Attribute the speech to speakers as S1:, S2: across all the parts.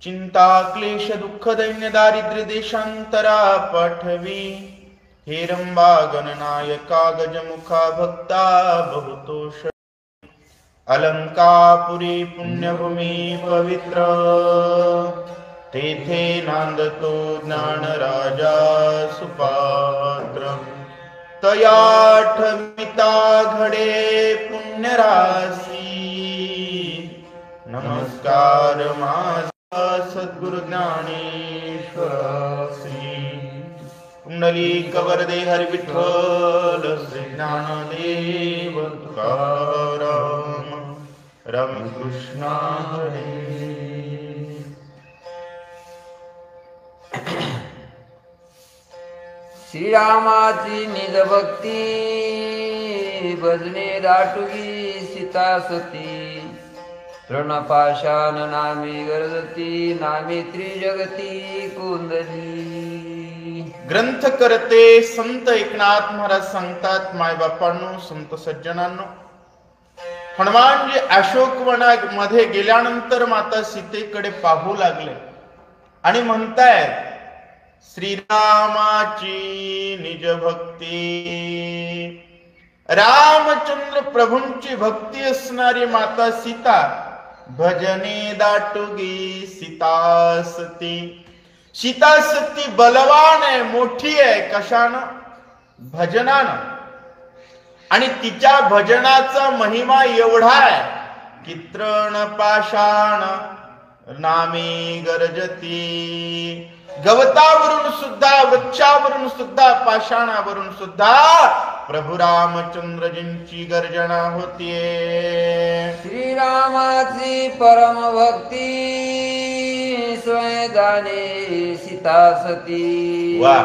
S1: चिंता क्लेश दुःख दैन्य दारिद्र्य देशांतरा पाठवी. हेरंबा गणनायका गजमुखा भक्ता बहुतोष. अलंकापुरी पुण्यभूमी पवित्र, तेथे नांदतो ज्ञान राजा सुपात्र. तया ठमिता घडे पुण्यराशी, नमस्कार माझा सद्गुरु ज्ञानेश्वरासी. कुंडलिक वरदे हरी विठ्ठल श्री ज्ञानदेव तुकाराम. रामकृष्ण हरी.
S2: श्रीरामाची निज भक्ती, भजने दाटुगी सीता सती. तृणपाषाण नामे गरजती, नामे त्रिजगती कुंदली.
S1: ग्रंथ करते संत एकनाथ महाराज सांगतात, मायबापांनो, संत सज्जनांनो, हनुमानजी अशोकवनामध्ये गेल्यानंतर माता सीतेकडे पाहू लागले आणि म्हणतायत, श्रीरामाची निज भक्ती. रामचंद्र प्रभूंची भक्ती असणारी माता सीता भजने दाटुगी सीता सती. सीता सती बलवान आहे, मोठी आहे. कशानं? भजनानं. आणि तिच्या भजनाचा महिमा एवढा आहे की तृण पाषाण नामे गरजती. गवतावरून सुद्धा, वृक्षावरून सुद्धा, पाषाणावरून सुद्धा प्रभू रामचंद्रजींची गर्जना होतीये.
S2: श्रीरामाची परम भक्ती, स्वयं जाणे सीता सती.
S1: वा.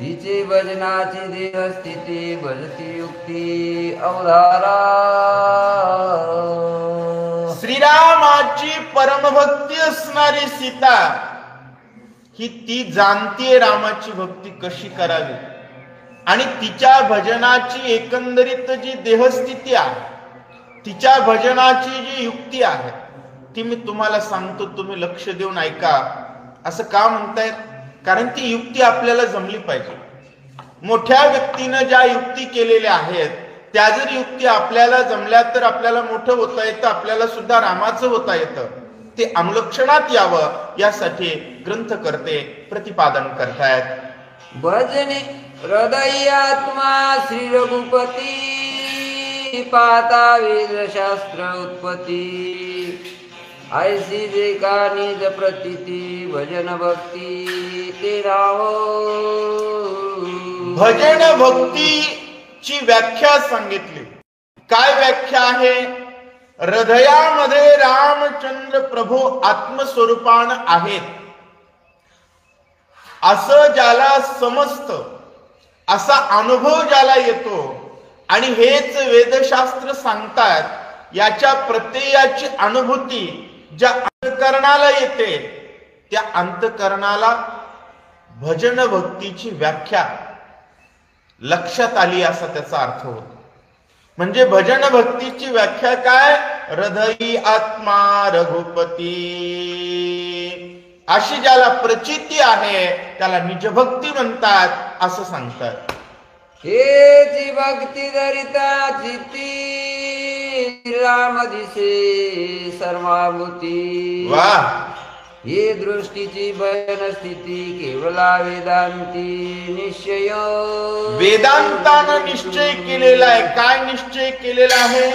S2: तिचे भजनाची देह स्थिती, भजती युक्ती अवधारा.
S1: श्रीरामाची परमभक्ती असणारी सीता ही ती जाणतीये रामाची भक्ती कशी करावी. आणि तिच्या भजनाची एकंदरीत जी देहस्थिती आहे, तिच्या भजनाची जी युक्ती आहे, ती मी तुम्हाला सांगतो, तुम्ही लक्ष देऊन ऐका. असं का म्हणतायत? कारण ती युक्ती आपल्याला जमली पाहिजे. मोठ्या व्यक्तीनं ज्या युक्ती केलेल्या आहेत, त्या जर युक्ती आपल्याला जमल्या तर आपल्याला मोठं होता येतं, आपल्याला सुद्धा रामाचं होता येतं. ते अनुलक्षणात यावं यासाठी ग्रंथ करते प्रतिपादन करतायत.
S2: भजने हृदय आत्मा श्री रघुपती, पाता वेद शास्त्र उत्पत्ती. ऐसी जे का निज प्रतीती, भजन भक्ती ते राव.
S1: भजन भक्तीची व्याख्या सांगितली. काय व्याख्या आहे? हृदयामध्ये रामचंद्र प्रभू आत्मस्वरूपान आहेत असं ज्याला समजतं, असा अनुभव ज्याला येतो, आणि हेच वेदशास्त्र सांगतात, याच्या प्रत्ययाची अनुभूती ज्या अंतःकरणाला येते, त्या अंतःकरणाला भजन भक्तीची व्याख्या लक्षात आली असा त्याचा अर्थ होतो. म्हणजे भजन भक्तीची व्याख्या काय? हृदयी आत्मा रघुपती, अशी ज्याला प्रचिती आहे त्याला निजभक्ती म्हणतात असं सांगतात.
S2: हेची भक्ती दरिता चित्ती, राम दिसे सर्वाभूती.
S1: वा.
S2: हे दृष्टीची भजन स्थिती, केवला वेदांती निश्चय.
S1: वेदांतानं निश्चय केलेला आहे. काय निश्चय केलेला आहे?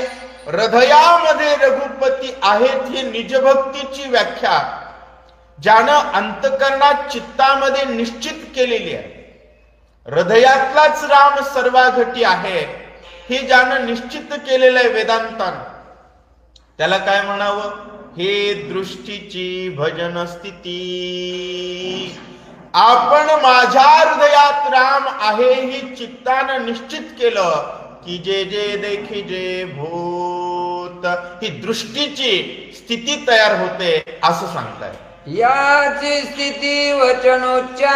S1: हृदयामध्ये रघुपती आहेत ही निजभक्तीची व्याख्या ज्यानं अंतःकरणात चित्तामध्ये निश्चित केलेली आहे. हृदयातलाच राम सर्वाघटी आहे हे ज्यानं निश्चित केलेलं आहे वेदांतानं, त्याला काय म्हणावं? हे दृष्टीची भजन स्थिती. आपण माझ्या हृदयात राम आहे ही चित्तानं निश्चित केलं की जे जे देखी जे भूत, ही दृष्टीची स्थिती तयार होते असं सांगताय.
S2: याची स्थिती वचनोच्चार,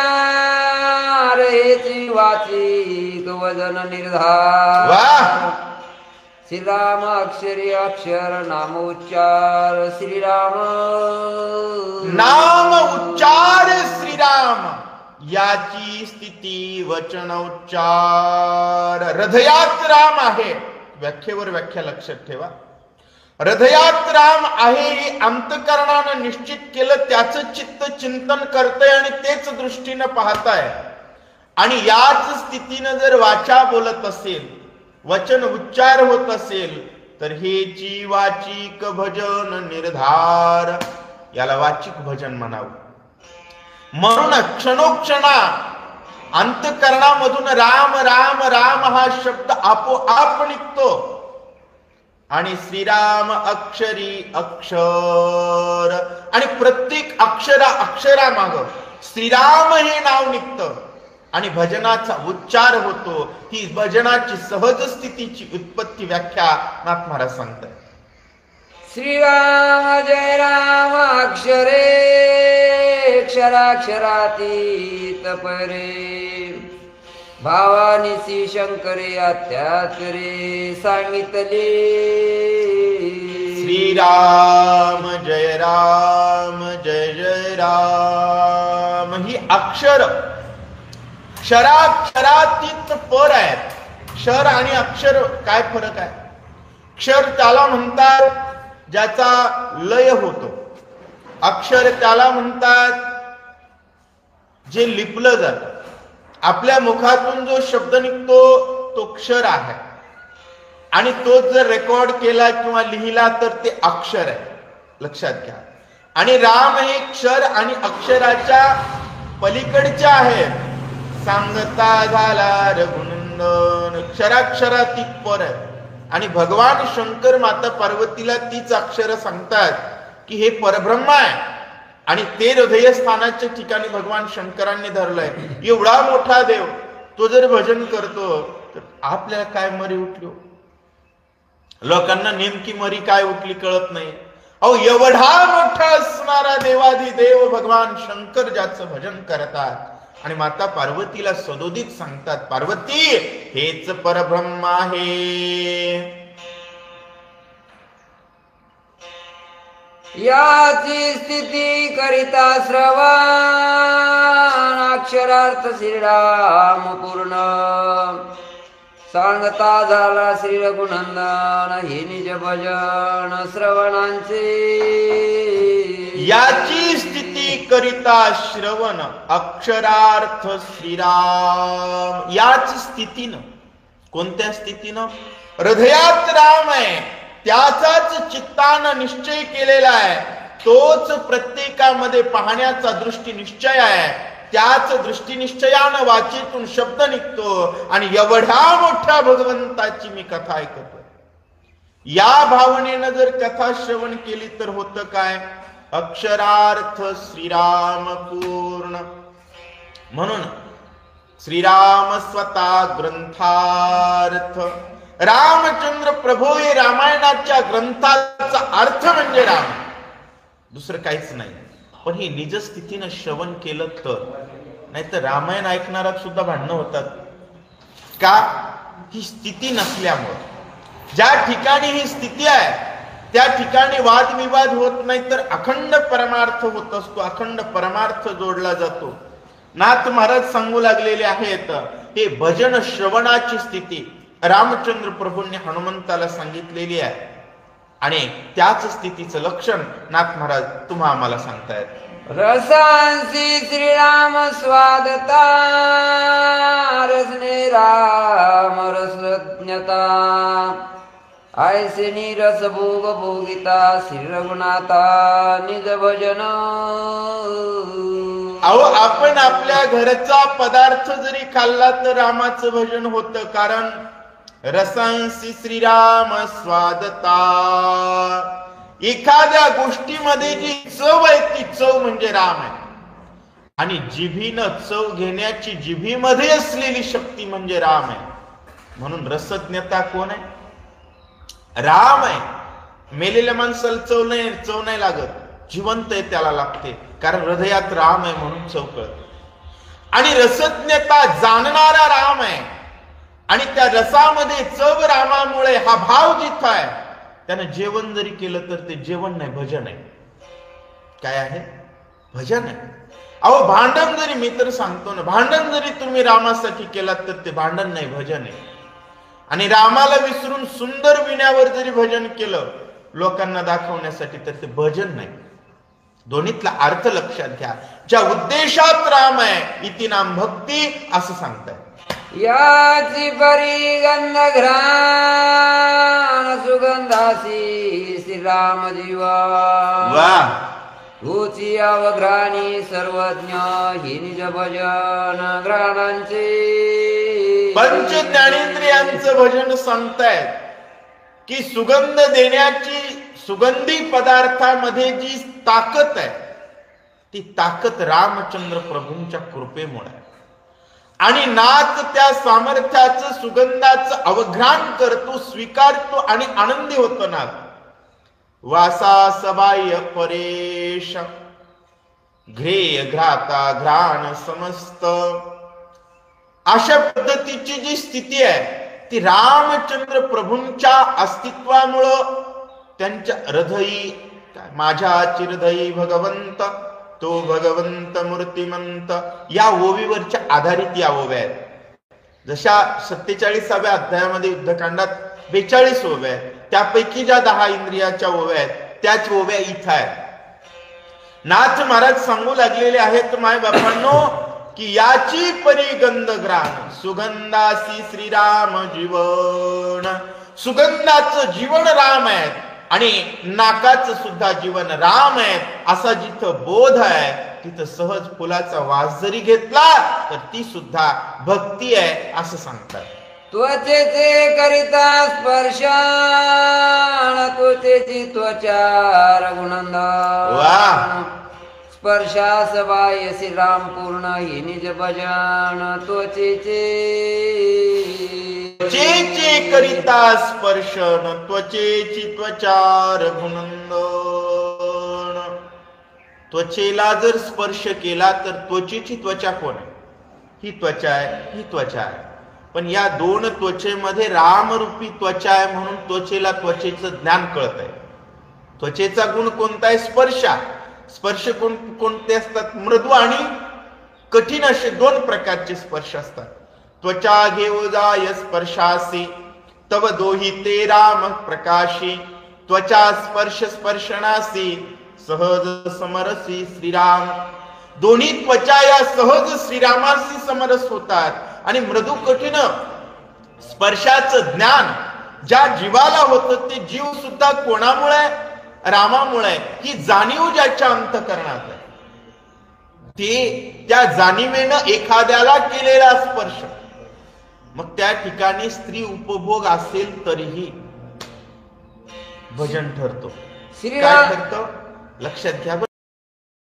S2: हेची वाचिक वजन निर्धार.
S1: वा.
S2: श्रीराम अक्षरी अक्षर नामोच्चार श्रीराम
S1: नाम उच्चार श्रीराम याची स्थिती वचन उच्चार. हृदयात राम आहे, व्याख्येवर व्याख्या लक्षात ठेवा. हृदयात राम आहे हे अंतकरणानं निश्चित केलं, त्याचं चित्त चिंतन करतंय आणि तेच दृष्टीनं पाहताय. आणि याच स्थितीनं जर वाचा बोलत असेल, वचन उच्चार होत असेल, तर हेची वाचिक भजन निर्धार, याला वाचिक भजन म्हणावं. म्हणून क्षणोक्षणा अंतकरणामधून राम राम राम हा शब्द आपोआप निघतो आणि श्रीराम अक्षरी अक्षर, आणि प्रत्येक अक्षरामाग श्रीराम हे नाव निघतं आणि भजनाचा उच्चार होतो. ही भजनाची सहज स्थितीची उत्पत्ती व्याख्या नाथ महाराज सांगतात.
S2: श्रीराम जय राम अक्षरे क्षराक्षरातीत परे भावानिसी शंकरे अत्यात्रे सांगितले.
S1: श्रीराम जय राम जय जय राम ही अक्षर क्षराक्षरातीत पर आहेत. क्षर आणि अक्षर काय फरक आहे? क्षर त्याला म्हणतात ज्याचा लय होतो, अक्षर त्याला म्हणतात जे लिपलं जातं. आपल्या मुखातून जो शब्द निघतो तो क्षर आहे आणि तो जर रेकॉर्ड केला किंवा लिहिला तर ते अक्षर आहे, लक्षात घ्या. आणि राम हे क्षर आणि अक्षराच्या पलीकडच्या आहेत. सांगता झाला रघुनंदन, क्षराक्षरातीत पर आहे. आणि भगवान शंकर माता पार्वतीला तीच अक्षर सांगतात की हे परब्रह्म आहे आणि ते हृदयस्थानाच्या ठिकाणी भगवान शंकरांनी धरलंय. एवढा मोठा देव तो जर भजन करतो तर आपल्याला काय मरी उठली? लोकांना नेमकी मरी काय उठली कळत नाही. अहो, एवढा मोठा असणारा देवादी देव भगवान शंकर ज्याचं भजन करतात आणि माता पार्वतीला सदोदित सांगतात, पार्वती हेच परब्रह्म आहे.
S2: याची स्थिती करिता श्रवण अक्षरार्थ श्रीराम पूर्ण सांगता झाला श्री रघुनंदन हे निज भजन श्रवणांचे.
S1: याची स्थिती करिता श्रवण अक्षरार्थ श्रीराम. याच स्थितीनं, कोणत्या स्थितीनं? हृदयात राम आहे, त्याचाच चित्तानं निश्चय केलेला आहे. तोच प्रत्येकामध्ये पाहण्याचा दृष्टी निश्चय आहे. त्याच दृष्टी निश्चयानं वाचेतून शब्द निघतो आणि एवढ्या मोठ्या भगवंताची मी कथा ऐकतो. या भावनेनं जर कथा श्रवण केली तर होतं काय? अक्षरार्थ श्रीराम पूर्ण. म्हणून श्रीराम स्वतः ग्रंथार्थ. रामचंद्र प्रभू हे रामायणाच्या ग्रंथाचा अर्थ म्हणजे राम, दुसरं काहीच नाही. पण हे निज स्थितीनं श्रवण केलं तर, नाहीतर रामायण ऐकणारात सुद्धा भांडणं होतात. का? ही स्थिती नसल्यामुळे. ज्या ठिकाणी ही स्थिती आहे त्या ठिकाणी वादविवाद होत नाही, तर अखंड परमार्थ होत असतो, अखंड परमार्थ जोडला जातो. नाथ महाराज सांगू लागलेले आहेत हे भजन श्रवणाची स्थिती रामचंद्र प्रभूंनी हनुमंताला सांगितलेली आहे आणि त्याच स्थितीचं लक्षण नाथ महाराज तुम्हा आम्हाला सांगतायत.
S2: रसांसी श्रीराम स्वादता रसने राम रसज्ञता ऐसे रस भोग भोगिता श्री रघुनाथा निज भजन.
S1: अहो, आपण आपल्या घरचा पदार्थ जरी खाल्ला तर रामाचं भजन होतं. कारण रसांसी श्रीराम स्वादता. एखाद्या गोष्टीमध्ये जी चव आहे ती चव म्हणजे राम आहे. आणि जिभीनं चव घेण्याची जिभीमध्ये असलेली शक्ती म्हणजे राम आहे. म्हणून रसज्ञता कोण आहे? राम आहे. मेलेल्या माणसाला चव नाही लागत, जिवंत आहे त्याला लागते, कारण हृदयात राम आहे म्हणून चव कळत. आणि रसज्ञता जाणणारा राम आहे. आणि त्या रसामध्ये चव रामामुळे हा भाव जिथं आहे, त्यानं जेवण जरी केलं तर ते जेवण नाही, भजन आहे. काय आहे? भजन आहे. अहो भांडण जरी, मी तर सांगतो ना, भांडण जरी तुम्ही रामासाठी केलात तर ते भांडण नाही, भजन आहे. आणि रामाला विसरून सुंदर विण्यावर जरी भजन केलं लोकांना दाखवण्यासाठी तर ते भजन नाही. दोन्हीतला अर्थ लक्षात घ्या. ज्या उद्देशात राम आहे इति नाम भक्ती असं सांगताय.
S2: याची परी गंध घ्राण सुगंधासी श्रीराम जीवा
S1: वा.
S2: होची अवघ्राणी सर्वज्ञ हि निज भजन ग्रहणांचे.
S1: पंच ज्ञानेंद्रियांचं भजन सांगतायत की सुगंध देण्याची, सुगंधी पदार्थामध्ये जी ताकद आहे ती ताकद रामचंद्र प्रभूंच्या कृपेमुळे आहे. आणि नाथ त्या सामर्थ्याचं, सुगंधाचं अवघ्राण करतो, स्वीकारतो आणि आनंदी होतो नाथ. वासा सबाह्य परेश घ्रेय घ्राता घ्राण समस्त. अशा पद्धतीची जी स्थिती आहे ती रामचंद्र प्रभूंच्या अस्तित्वामुळं, त्यांच्या हृदयी, माझ्या चिरधयी भगवंत तो भगवंत मूर्तिमंत, या ओवीवरच्या आधारित या ओव्या आहेत. जशा 47व्या अध्यायामध्ये युद्धकांडात 42 ओव्या आहेत, त्यापैकी ज्या 10 इंद्रियाच्या ओव्या आहेत त्याच ओव्या इथं आहेत. नाथ महाराज सांगू लागलेले आहेत माय बापांनो की याची परी गंध ग्राण सुगंधासी श्रीराम जीवन. सुगंधाचं जीवन राम आहे आणि नाकाचं सुद्धा जीवन राम आहे असा जिथं बोध आहे तिथं सहज फुलाचा वास जरी घेतला तर ती सुद्धा भक्ती आहे असं सांगतात.
S2: त्वचेचे करिता स्पर्शन त्वचेची त्वचा रघुनंदन. स्पर्शास बाह्य श्रीराम पूर्ण हि निज भजन त्वचेचे.
S1: त्वचेचे करिता स्पर्शन त्वचेची त्वचा रघुनंदन. त्वचेला जर स्पर्श केला तर त्वचेची त्वचा कोण आहे? ही त्वचा आहे, ही त्वचा आहे. पण या दोन त्वचेमध्ये रामरूपी त्वचा आहे म्हणून त्वचेला त्वचेचं ज्ञान कळत आहे. त्वचेचा गुण कोणता आहे? स्पर्श. स्पर्श कोणते असतात? मृदू आणि कठीण असे 2 प्रकारचे स्पर्श असतात. त्वचा घेऊ जाय स्पर्शासी तव दोही ते राम प्रकाशी. त्वचा स्पर्श स्पर्शनासी सहज समरसी श्रीराम. दोन्ही त्वचा या सहज श्रीरामाशी समरस होतात. आणि मृदू कठीण स्पर्शाचं ज्ञान ज्या जीवाला होतं ते जीव सुद्धा कोणामुळे? रामामुळे. ही जाणीव ज्याच्या अंतःकरणात आहे ते त्या जाणीवेनं एखाद्याला केलेला स्पर्श, मग त्या ठिकाणी स्त्री उपभोग असेल तरीही भजन ठरतो. काय ठरतं? लक्षात घ्या.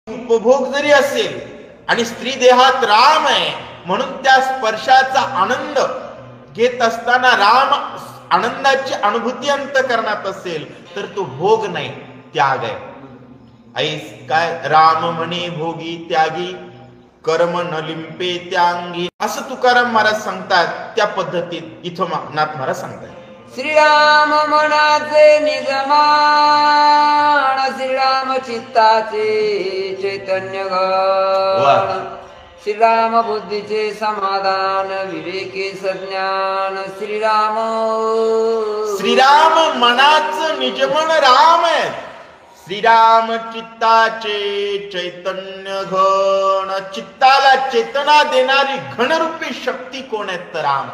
S1: उपभोग जरी असेल आणि स्त्री देहात राम आहे म्हणून त्या स्पर्शाचा आनंद घेत असताना राम आनंदाची अनुभूती अंतःकरणात असेल तर तो भोग नाही, त्याग आहे. ऐस काय राम म्हणे भोगी त्यागी कर्म न लिंपे त्यांगी असं तुकाराम महाराज सांगतात. त्या पद्धतीत इथं नाथ महाराज सांगतात.
S2: श्रीराम मनाचे निजमान श्रीराम चित्ताचे चैतन्य गण. श्रीराम बुद्धीचे समाधान विवेके सज्ञान. श्रीराम
S1: श्रीराम मनाचं निजमन राम आहे. श्रीराम चित्ताचे चैतन्य घन. चित्ताला चेतना देणारी घनरूपी शक्ती कोण आहे? तर राम.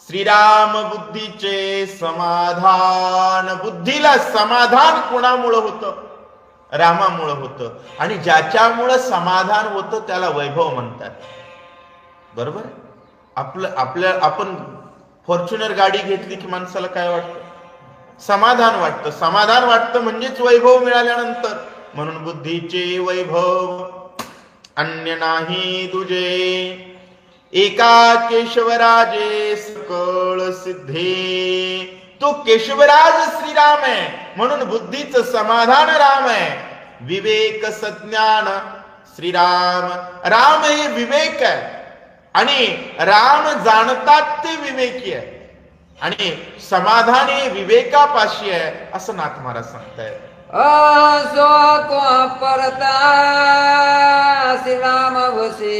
S1: श्रीराम बुद्धीचे समाधान. बुद्धीला समाधान कोणामुळं होतं? रामामुळं होतं. आणि ज्याच्यामुळं समाधान होतं त्याला वैभव म्हणतात. बरोबर? आपण फॉर्च्युनर गाडी घेतली की माणसाला काय वाटतं? समाधान वाटतं. समाधान वाटतं म्हणजेच वैभव मिळाल्यानंतर. म्हणून बुद्धीचे वैभव अन्य नाही तुझे. एका केशवराजे सकळ सिद्धे. तो केशवराज श्रीराम आहे म्हणून बुद्धीचं समाधान राम आहे. विवेक सज्ञान श्रीराम. राम हे विवेक आहे. आणि राम जाणतात ते विवेकी आहे आणि समाधानी विवेकापाशी आहे असं नाथ महाराज सांगतायत.
S2: असो तो परता श्री राम वसे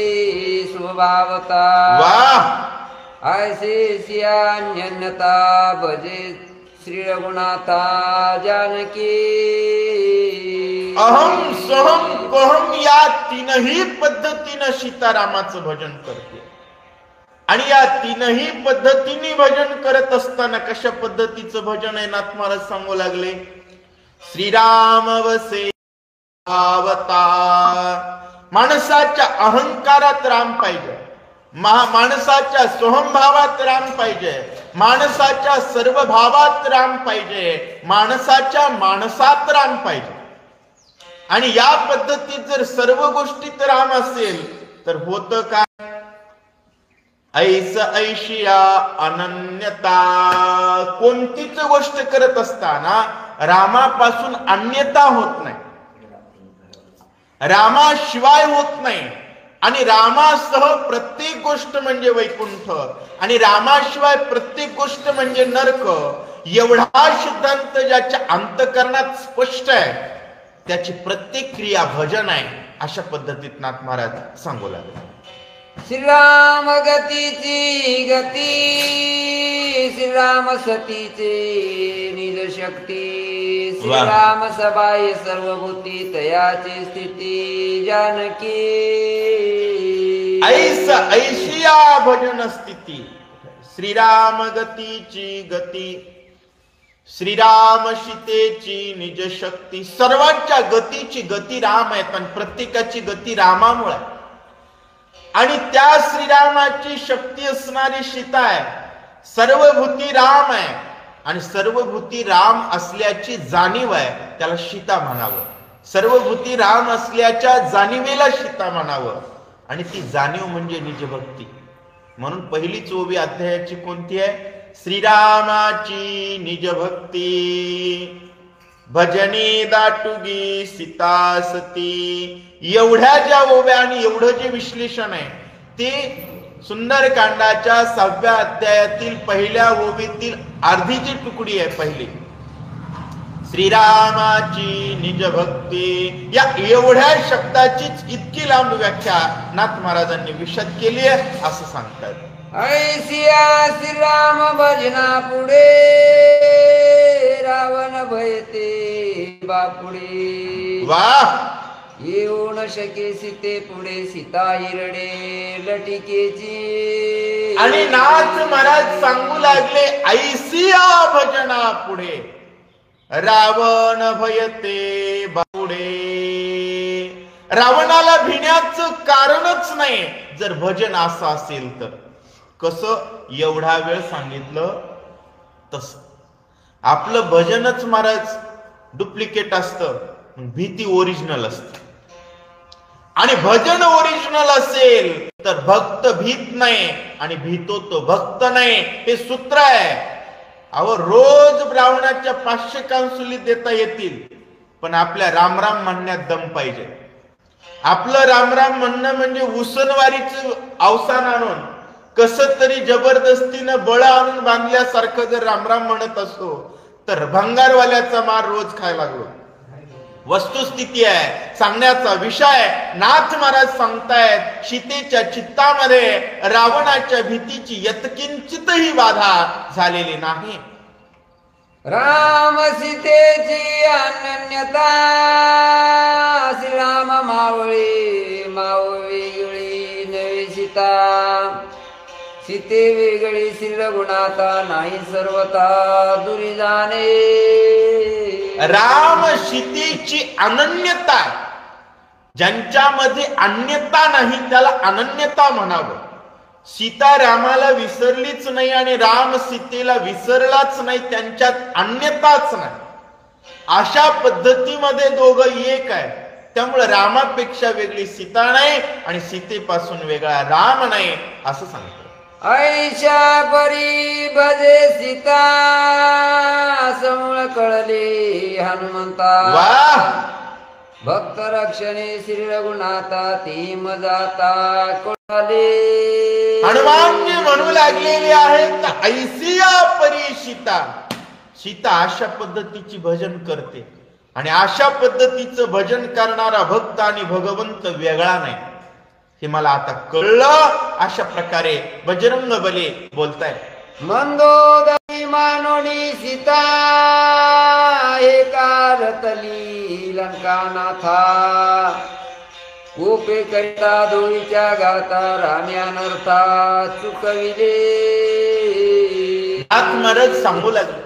S2: स्वभावता
S1: वाह
S2: ऐसे सियान्यता भजे श्री रघुनाथा जानकी.
S1: अहम सोहम कोहम या तीनही पद्धतीनं सीतारामाचं भजन करते आणि या तीनही पद्धतीने भजन करत असताना कशा पद्धतीचं भजन आहे नाथ महाराज सांगू लागले. श्रीराम वसे अवतार. माणसाच्या अहंकारात राम पाहिजे, माणसाच्या सोहमभावात राम पाहिजे, माणसाच्या सर्व भावात राम पाहिजे, माणसाच्या माणसात राम पाहिजे. आणि या पद्धतीत जर सर्व गोष्टीत राम असेल तर होतं काय. ऐस ऐशिया अनन्यता. कोणतीच गोष्ट करत असताना रामापासून अन्यता होत नाही, रामाशिवाय होत नाही. आणि रामासह प्रत्येक गोष्ट म्हणजे वैकुंठ आणि रामाशिवाय प्रत्येक गोष्ट म्हणजे नरक. एवढा सिद्धांत ज्याच्या अंतःकरणात स्पष्ट आहे त्याची प्रत्येक क्रिया भजन आहे. अशा पद्धतीत नाथ महाराज सांगू लागले.
S2: श्रीराम गतीची गती श्रीराम सतीचे निज शक्ती श्रीराम सबाय सर्वभूती तयाची स्थिती जानकी.
S1: ऐस ऐशिया भजन स्थिती. श्रीराम गतीची गती श्रीराम सीतेची निज शक्ती. सर्वांच्या गतीची गती राम आहे पण प्रत्येकाची गती रामामुळे आणि त्या श्रीरामाची शक्ती असणारी सीता आहे. सर्वभूती राम आहे आणि सर्वभूती राम असल्याची जाणीव आहे त्याला सीता म्हणावं. सर्वभूती राम असल्याच्या जाणीवेला सीता म्हणावं आणि ती जाणीव म्हणजे निजभक्ती. म्हणून पहिलीच ओवी अध्यायाची कोणती आहे. श्रीरामाची निजभक्ती भजनी दाटुगी सीता सती. एवढ्या ज्या ओव्या आणि एवढं जे विश्लेषण आहे ते सुंदरकांडाच्या 6व्या अध्यायातील पहिल्या ओवीतील अर्धी जी तुकडी आहे पहिली. श्रीरामाची निजभक्ती या एवढ्या शब्दाचीच इतकी लांब व्याख्या नाथ महाराजांनी विशद केली आहे असं सांगतात.
S2: ऐसिया श्रीराम भजना पुढे रावण भयते बापुडे.
S1: वाह.
S2: येऊ न शके सीते पुढे सीता हिरडे लटिकेची.
S1: आणि नाथ महाराज सांगू लागले ऐसिया भजना पुढे रावण भयते बापुडे. रावणाला भिण्याचं कारणच नाही जर भजन असं असेल तर. कसं एवढा वेळ सांगितलं तस आपलं भजनच महाराज डुप्लिकेट असतं, भीती ओरिजिनल असते. आणि भजन ओरिजिनल असेल तर भक्त भीत नाही आणि भीतो तो भक्त नाही. हे सूत्र आहे. अहो रोज ब्राह्मणाच्या 500 कांसुली देता येतील पण आपल्या रामराम म्हणण्यात दम पाहिजे. आपलं रामराम म्हणणं म्हणजे उसनवारीचं अवसान आणून कसं तरी जबरदस्तीनं बळ आणून बांधल्यासारखं जर रामराम म्हणत असतो तर भंगारवाल्याचा मार रोज खायला लागलो. वस्तुस्थिती आहे सांगण्याचा विषय. नाथ महाराज सांगतायत सीतेच्या चित्तामध्ये रावणाच्या भीतीची यत्किंचितही बाधा झालेली नाही.
S2: राम सीतेची अनन्यता श्रीराम मावळी मावळी वेगळी नवी सीता. सीते वेगळी श्री रघुनाथा नाही सर्वता दुरी जाणे.
S1: राम सीतेची अनन्यता. ज्यांच्यामध्ये अन्यता नाही त्याला अनन्यता म्हणावं. सीता रामाला विसरलीच नाही आणि राम सीतेला विसरलाच नाही. त्यांच्यात अन्यताच नाही. अशा पद्धतीमध्ये दोघं एक आहे. त्यामुळे रामापेक्षा वेगळी सीता नाही आणि सीतेपासून वेगळा राम नाही असं सांगतो.
S2: ऐशा परी भजे सीता समूळ कळले हनुमंता.
S1: वाह.
S2: भक्त रक्षणे श्री रघुनाथा ती मजाता कळले.
S1: हनुमानजी म्हणू लागलेले आहेत, ऐसिया परी सीता. सीता अशा पद्धतीची भजन करते आणि अशा पद्धतीचं भजन करणारा भक्त आणि भगवंत वेगळा नाही हे मला आता कळलं. अशा प्रकारे बजरंग बली बोलतायत.
S2: मंदोदरी मानोनी सीता एका रतली लंकानाथा. कोपे करिता धुळीच्या गाता राम्यानर्था चुकविले.
S1: महाराज सांगू लागले,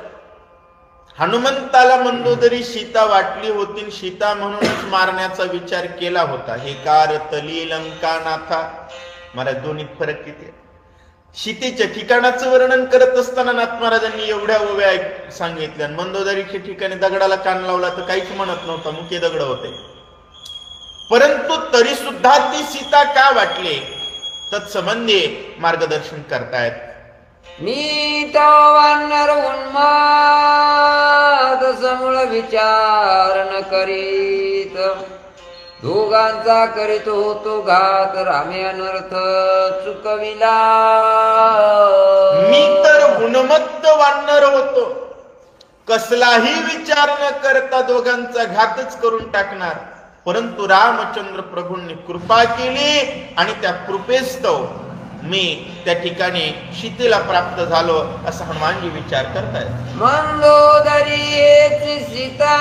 S1: हनुमंताला मंदोदरी सीता वाटली होती, सीता म्हणूनच मारण्याचा विचार केला होता. हे कार तली लंकानाथा. मला दोन्हीत फरक किती. सीतेच्या ठिकाणाचं वर्णन करत असताना नाथ महाराजांनी एवढ्या ओव्या सांगितल्या. मंदोदरीच्या ठिकाणी दगडाला कान लावला तर काहीच म्हणत नव्हता, मुके दगड होते. परंतु तरी सुद्धा ती सीता का वाटली तत्संबंधी मार्गदर्शन करतायत.
S2: नीत वानर उन्माद समूळ विचार न करीत. दोघांचा करीत होतो घात रामे अनर्थ चुकविला.
S1: मी तर उन्मत्त वानर होतो, कसलाही विचार न करता दोघांचा घातच करून टाकणार. परंतु रामचंद्र प्रभूंनी कृपा केली आणि त्या कृपेस्तव मी त्या ठिकाणी सीतेला प्राप्त झालो असं हनुमानजी विचार करतायत.
S2: मंदोदरी हेच सीता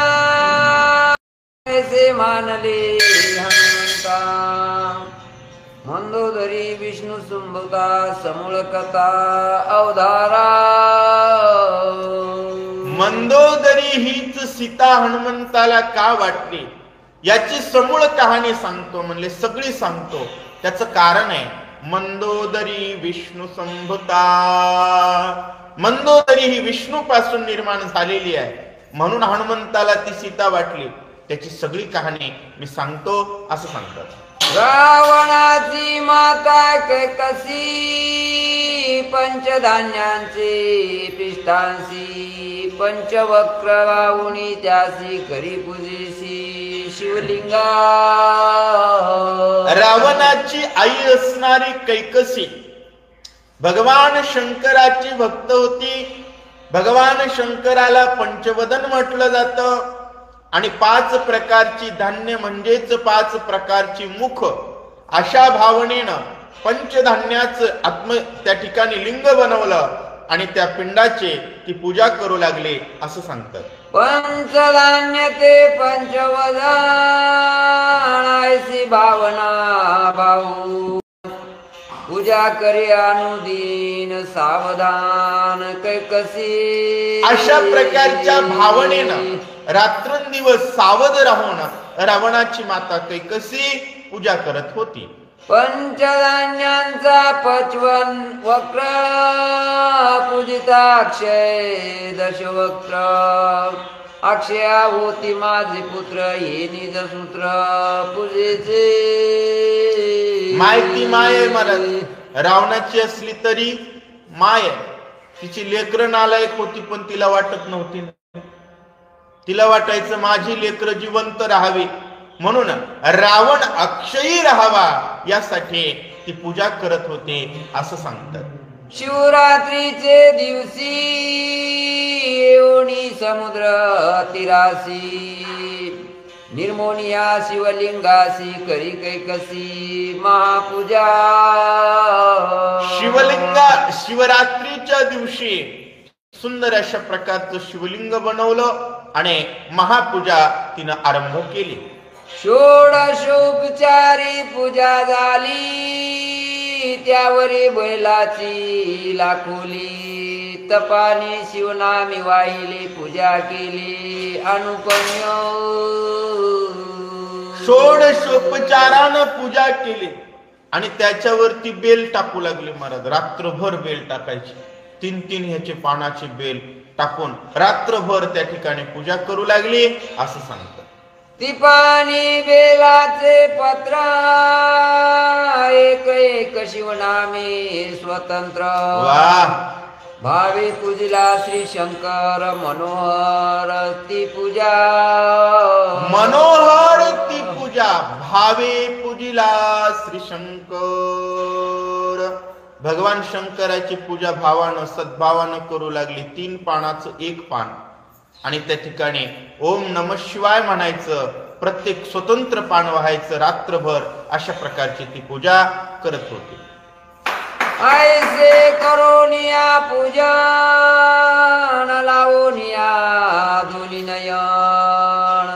S2: ऐसे मानले हनुमंता. मंदोदरी विष्णू संभवता समूळ कथा अवधारा.
S1: मंदोदरी हीच सीता हनुमंताला का वाटली याची समूळ कहाणी सांगतो म्हणले, सगळी सांगतो. त्याचं कारण आहे मंदोदरी विष्णू संभता. मंदोदरी ही विष्णू पासून निर्माण झालेली आहे म्हणून हनुमंताला ती सीता वाटली. त्याची सगळी कहाणी मी सांगतो असं सांगतात.
S2: रावणाची माता कैकसी पंचधान्यांचे पिष्टांसी. पंचवक्र वाहुनी त्यासी करी पूजेसी शिवलिंगा.
S1: रावणाची आई असणारी कैकसी भगवान शंकराची भक्त होती. भगवान शंकराला पंचवदन म्हटलं जातं आणि 5 प्रकारची धान्य म्हणजेच 5 प्रकारची मुख अशा भावनेनं पंचधान्याचं आत्म त्या ठिकाणी लिंग बनवलं आणि त्या पिंडाची ती पूजा करू लागले असं सांगतात.
S2: पंचधान्य ते पंचवदन ऐसी भावना भाऊ. पूजा करे अनुदीन सावधान कैकसी.
S1: अशा प्रकारच्या भावनेनं रात्रंदिवस सावध राहून रावणाची माता कैकसी पूजा करत होती.
S2: पंचधान्यांचा पचवन वक्र पूजिता अक्षय दशवक्र. अक्षया होती माझे पुत्र हे निज सूत्र पूजेचे.
S1: माहिती माय मला रावणाची असली तरी माय तिची लेकरं नालायक होती पण तिला वाटत नव्हती. तिला वाटायचं माझी लेकरं जिवंत राहावी म्हणून रावण अक्षयी राहावा यासाठी ती पूजा करत होते असं सांगतात.
S2: शिवरात्रीचे दिवशी येऊनी समुद्र तीरासी. निर्मोनिया शिवलिंगासी करी कैकसी महापूजा.
S1: शिवरात्रीच्या दिवशी सुंदर अशा प्रकारचं शिवलिंग बनवलं आणि महापूजा तिनं आरंभ केली.
S2: षोडशोपचारी पूजा झाली त्यावरी बैलाची लाखोली. तपाने शिवनामी वाहिली पूजा केली अनुपम्य.
S1: षोडशोपचारानं पूजा केली आणि त्याच्यावरती बेल टाकू लागले महाराज. रात्रभर बेल टाकायची. 3 ह्याचे पानाचे बेल टाकून रात्रभर त्या ठिकाणी पूजा करू लागली असं सांगतात.
S2: टिपाणी बेलाचे पत्र एक एक शिवनामे स्वतंत्र.
S1: वाह.
S2: भावे पूजला श्री शंकर मनोहर ती पूजा.
S1: मनोहर ती पूजा भावे पूजिला श्री शंकर. भगवान शंकराची पूजा भावानं सद्भावानं करू लागली. 3 पानाचं 1 पान आणि त्या ठिकाणी ओम नमः शिवाय म्हणायचं, प्रत्येक स्वतंत्र पान व्हायचं रात्रभर. अशा प्रकारची ती पूजा करत होती.
S2: ऐसे करोनिया पूजन लावोनिया दोन्ही नयन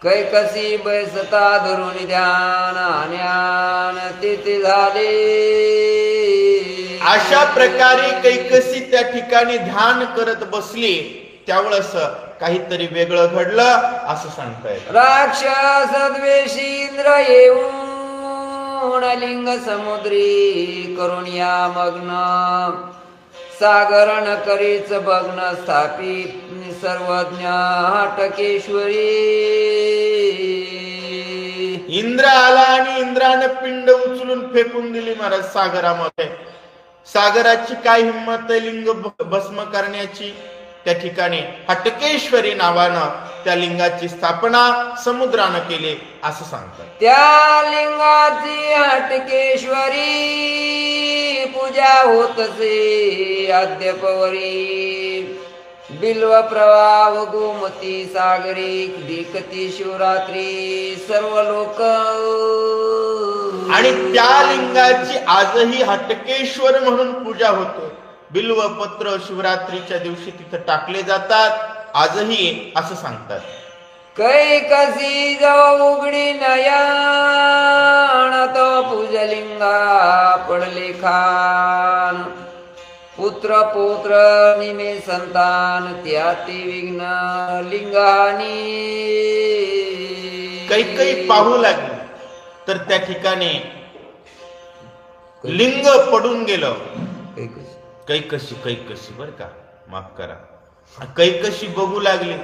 S2: कैकसी बैसता धरून ध्यान ज्ञान तिथे झाले.
S1: अशा प्रकारे कैकसी त्या ठिकाणी ध्यान करत बसली. त्यावेळेस काहीतरी वेगळं घडलं असं सांगतायत.
S2: राक्षस द्वेषी इंद्र येऊन लिंग समुद्री करुणिया मग्न सागरण करीच भग्न स्थापित सर्वज्ञ हटकेश्वरी.
S1: इंद्र आला आणि इंद्राने पिंड उचलून फेकून दिली महाराज सागरामध्ये. सागराची काय हिंमत आहे लिंग भस्म करण्याची. त्या ठिकाणी हटकेश्वरी नावानं त्या लिंगाची स्थापना समुद्रानं केली असं सांगतात.
S2: त्या लिंगाची हटकेश्वरी पूजा होतसे अद्यपवरी. बिल्व प्रवाह गोमती सागरी दिकती शिवरात्री सर्व लोक.
S1: आणि त्या लिंगाची आजही हटकेश्वर म्हणून पूजा होते. बिल्व पत्र शिवरात्रीच्या दिवशी तिथं टाकले जातात आजही असं सांगतात.
S2: कैकसी जव उघडी नयन तो पूजलिंगा पडले खान. पुत्र पौत्र निमे संतान त्याती विघ्न लिंगानी.
S1: कैकई पाहू लागली तर त्या ठिकाणी लिंग पडून गेलं. कैकशी बर का, माफ करा. कैकशी बघू लागली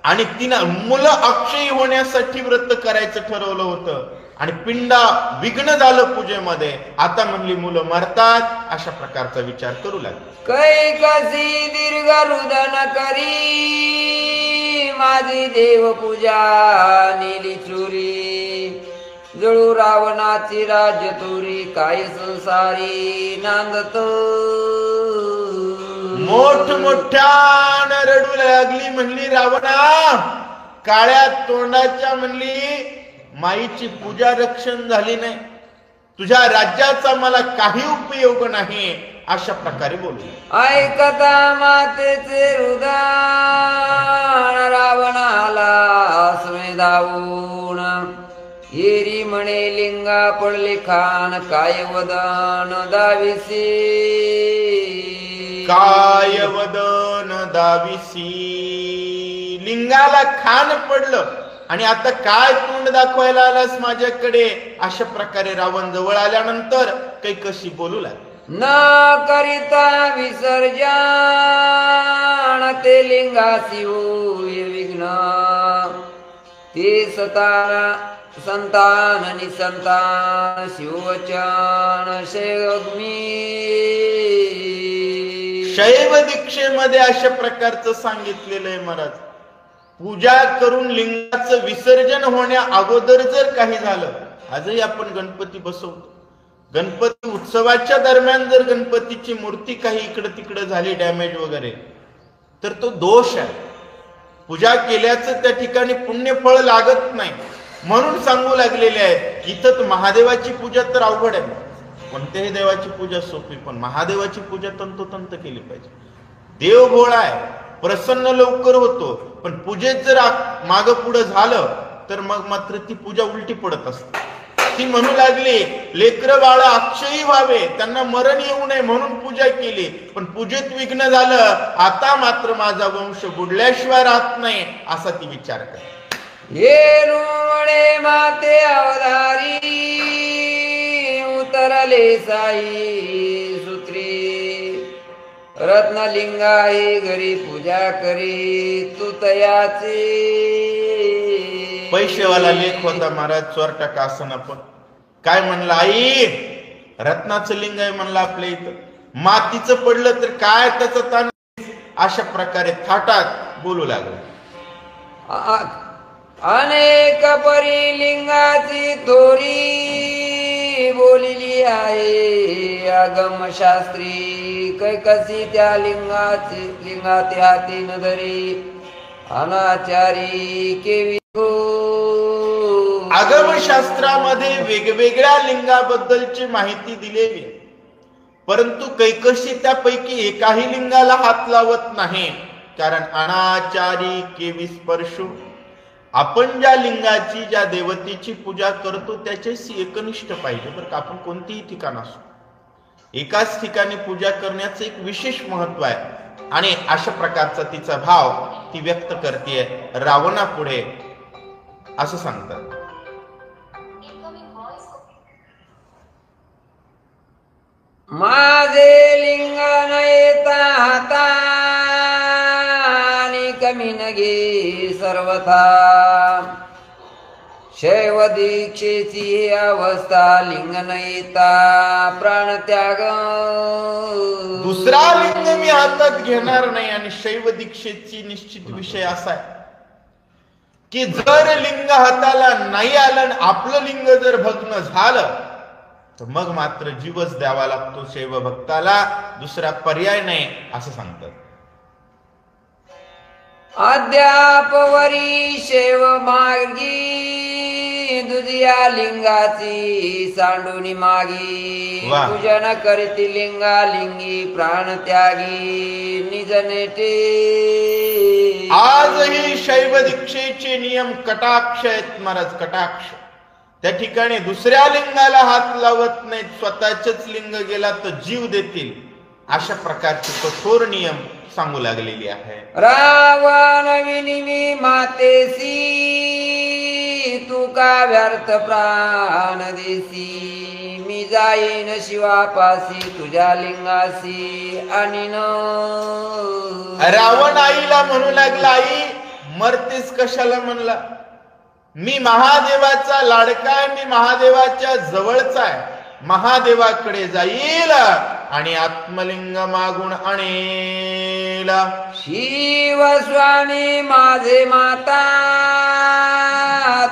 S1: आणि तिनं मुलं अक्षयी होण्यासाठी व्रत करायचं ठरवलं होतं आणि पिंडा विघ्न झालं पूजेमध्ये. आता म्हणली मुलं मरतात. अशा प्रकारचा विचार करू लागली.
S2: कैकसी दीर्घ रुदन करी माझी देव पूजा नेली चोरी. जळू रावणाची राज्य तुरी काय संसारी नांदत.
S1: मोठमोठ्यानं रडू लागली. म्हणली रावणा काळ्या तोंडाच्या म्हणली माईची पूजा रक्षण झाली नाही. तुझ्या राज्याचा मला काही उपयोग नाही. अशा प्रकारे बोलली.
S2: ऐकता मातेचे रुदान रावणाला धावून. येरी म्हणे लिंगा पडले खान काय वदन दाविसी.
S1: काय वदन दाविसी. लिंगाला खान पडलं आणि आता काय तोंड दाखवायला आलास माझ्याकडे. अशा प्रकारे रावण जवळ आल्यानंतर कैकशी बोलू लागली.
S2: न करिता विसर्जन ते लिंगासी होय विघ्न. ते संतान निसंतान शिववचन शैवग्मी.
S1: शैव दीक्षेमध्ये अशा प्रकारचं सांगितलेलं आहे महाराज. पूजा करून लिंगाचं विसर्जन होण्या अगोदर जर काही झालं. आजही आपण गणपती बसवतो. गणपती उत्सवाच्या दरम्यान जर गणपतीची मूर्ती काही इकडं तिकडं झाली डॅमेज वगैरे तर तो दोष आहे. पूजा केल्याचं त्या ठिकाणी पुण्यफळ लागत नाही म्हणून सांगू लागलेले आहेत. इथं महादेवाची पूजा तर अवघड आहे. कोणत्याही देवाची पूजा सोपी, पण महादेवाची पूजा तंतोतंत केली पाहिजे. देव भोळा आहे, प्रसन्न लवकर होतो, पण पूजेत जर माग पुढं झालं तर मग मात्र ती पूजा उलटी पडत असते. ती म्हणू लागली लेकर बाळ अक्षयी व्हावे, त्यांना मरण येऊ नये म्हणून पूजा केली, पण पूजेत विघ्न झालं. आता मात्र माझा वंश बुडल्याशिवाय राहत नाही असा ती विचार करते.
S2: ये रुणे माते अवधारी उतरले साई सूत्री. रत्नलिंगा ही घरी पूजा करी तू तयाचे. पैसेवाला लेख होता महाराज चोरटा कासना. पण काय म्हणला आई रत्नाचं लिंग आहे म्हणलं आपल्या इथं. मातीचं पडलं तर काय त्याचं ताण. अशा प्रकारे थाटात बोलू लागला. अनेक परी लिंगाची थोरी
S3: बोलिली आहे आगमशास्त्री, कैकसी त्या लिंगाचे हाती नदरी अनाचारी केवी गो.
S1: आगमशास्त्रामध्ये वेगवेगळ्या लिंगाबद्दलची माहिती दिलेली आहे, परंतु कैकशी त्यापैकी एकाही लिंगाला हात लावत नाही. कारण अनाचारी केवी स्पर्शू, आपण ज्या लिंगाची ज्या देवतेची पूजा करतो त्याच्याशी एकनिष्ठ पाहिजे. बरं का, आपण कोणतीही ठिकाण असो, एकाच ठिकाणी पूजा करण्याचं एक विशेष महत्व आहे. आणि अशा प्रकारचा तिचा भाव ती व्यक्त करते रावणापुढे, असं सांगतात.
S3: माझे लिंग न येता हातानी कमी न घे सर्वथा, शैव दीक्षेची अवस्था लिंग न येता प्राणत्याग.
S1: दुसरा लिंग मी हातात घेणार नाही. आणि शैव दीक्षेची निश्चित विषय असा आहे की जर लिंग हाताला नाही आलं आणि आपलं लिंग जर भग्न झालं तर मग मात्र जीवच द्यावा लागतो शैव भक्ताला, दुसरा पर्याय नाही, असं सांगतात.
S3: अद्यापवरी शैव मार्गी दुजिया लिंगाची सांडूनी मागी.
S1: वाह.
S3: पूजन करती लिंगा लिंगी प्राणत्यागी निज नेटे.
S1: आजही शैव दीक्षेचे नियम कटाक्ष आहेत महाराज, कटाक्ष. त्या ठिकाणी दुसऱ्या लिंगाला हात लावत नाहीत, स्वतःच लिंग गेला तर जीव देतील, अशा प्रकारचे कठोर नियम सांगू लागलेली आहे.
S3: रावण विनिमी मातेसी, तू का व्यर्थ प्राण देसी. मी जाईन शिवापासी तुझ्या लिंगासी आणि न.
S1: रावण आईला म्हणू लागला, आई मरतेस कशाला म्हणला, मी महादेवाचा लाडका आहे, मी महादेवाच्या जवळचा आहे, महादेवाकडे जाईल आणि आत्मलिंग मागून आणेल.
S3: शिव स्वामी माझे माता,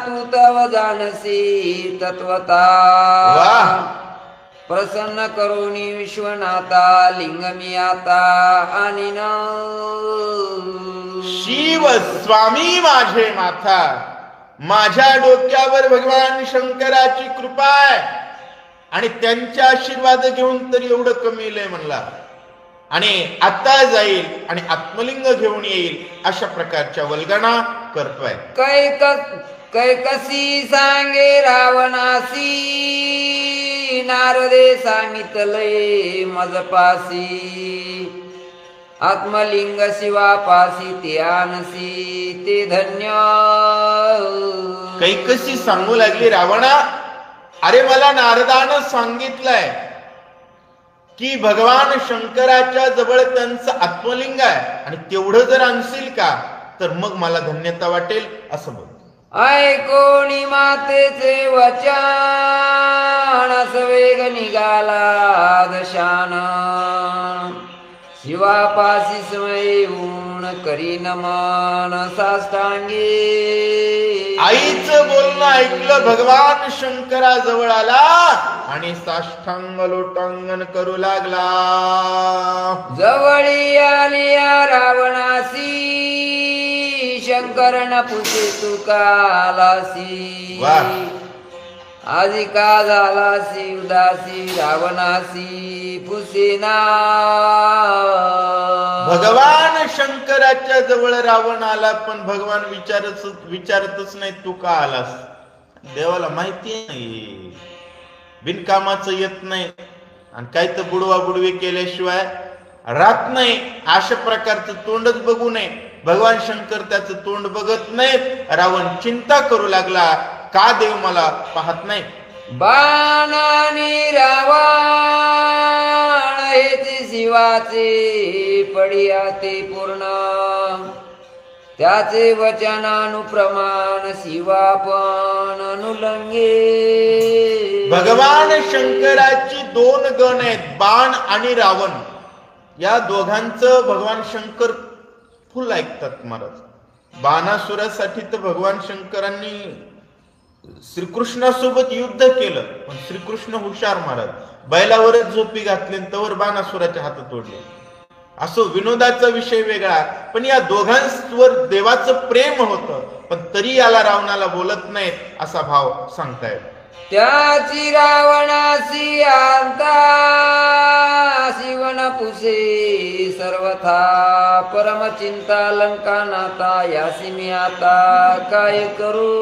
S3: तू तव जानसी तत्वता.
S1: वाह.
S3: प्रसन्न करुणी विश्वनाथा लिंग मी आता आणि न.
S1: शिव स्वामी माझे माथा, माझ्या डोक्यावर भगवान शंकराची कृपा आहे आणि त्यांच्या आशीर्वाद घेऊन तरी एवढं कमी लय म्हणला. आणि आता जाईल आणि आत्मलिंग घेऊन येईल, अशा प्रकारच्या वल्गना करतोय.
S3: कैकसी सांगे रावणासी, नारदे सांगितले मजपासी. आत्मलिंग शिवापासी ते आणसी ते धन्य.
S1: कैकसी सांगू लागली, रावणा, अरे मला नारदानं सांगितलंय की भगवान शंकराच्या जवळ त्यांचं आत्मलिंग आहे आणि तेवढं जर आणशील का तर मग मला धन्यता वाटेल, असं बोल.
S3: ऐकोणी मातेचे वचन, वेग निघाला दशान. शिवापासी स्वयं करी नमन साष्टांगी.
S1: आईचं बोलणं ऐकलं, भगवान शंकराजवळ आला आणि साष्टांग लोटांगण करू लागला.
S3: जवळी आली रावणासी, शंकर न पुसे तू कालासी.
S1: वाह.
S3: आजी का झालासी उदासी रावणासी पुसेना.
S1: भगवान शंकराच्या जवळ रावण आला, पण भगवान विचारतच नाही तू का आलास. देवाला माहिती नाही, बिनकामाचं येत नाही आणि काही तर बुडवा बुडवी केल्याशिवाय राहत नाही. अशा प्रकारचं तोंडच बघू नये. भगवान शंकर त्याचं तोंड बघत नाहीत. रावण चिंता करू लागला, का देव मला पाहत नाही.
S3: बाणाने रावण हेचे शिवाचे पडिया ते पूर्ण. त्याचे वचनानुप्रमाण शिवापण अनुलंगे.
S1: भगवान शंकराची दोन गण आहेत, बाण आणि रावण. या दोघांचं भगवान शंकर फुल ऐकतात महाराज. बाणासुरासाठी तर भगवान शंकरांनी
S2: श्रीकृष्णासोबत युद्ध केलं, पण श्रीकृष्ण हुशार महाराज बैलावरच झोपी घातली आणि तवर बाणासुराच्या हात तोडले. असो, विनोदाचा विषय वेगळा, पण या दोघांवर देवाचं प्रेम होतं, पण तरी याला रावणाला बोलत नाहीत असा भाव सांगतायत.
S3: त्याची रावणासी अंता शिवन पुसे सर्वथा परमचिंता लंका नाता यासी मी आता काय करू.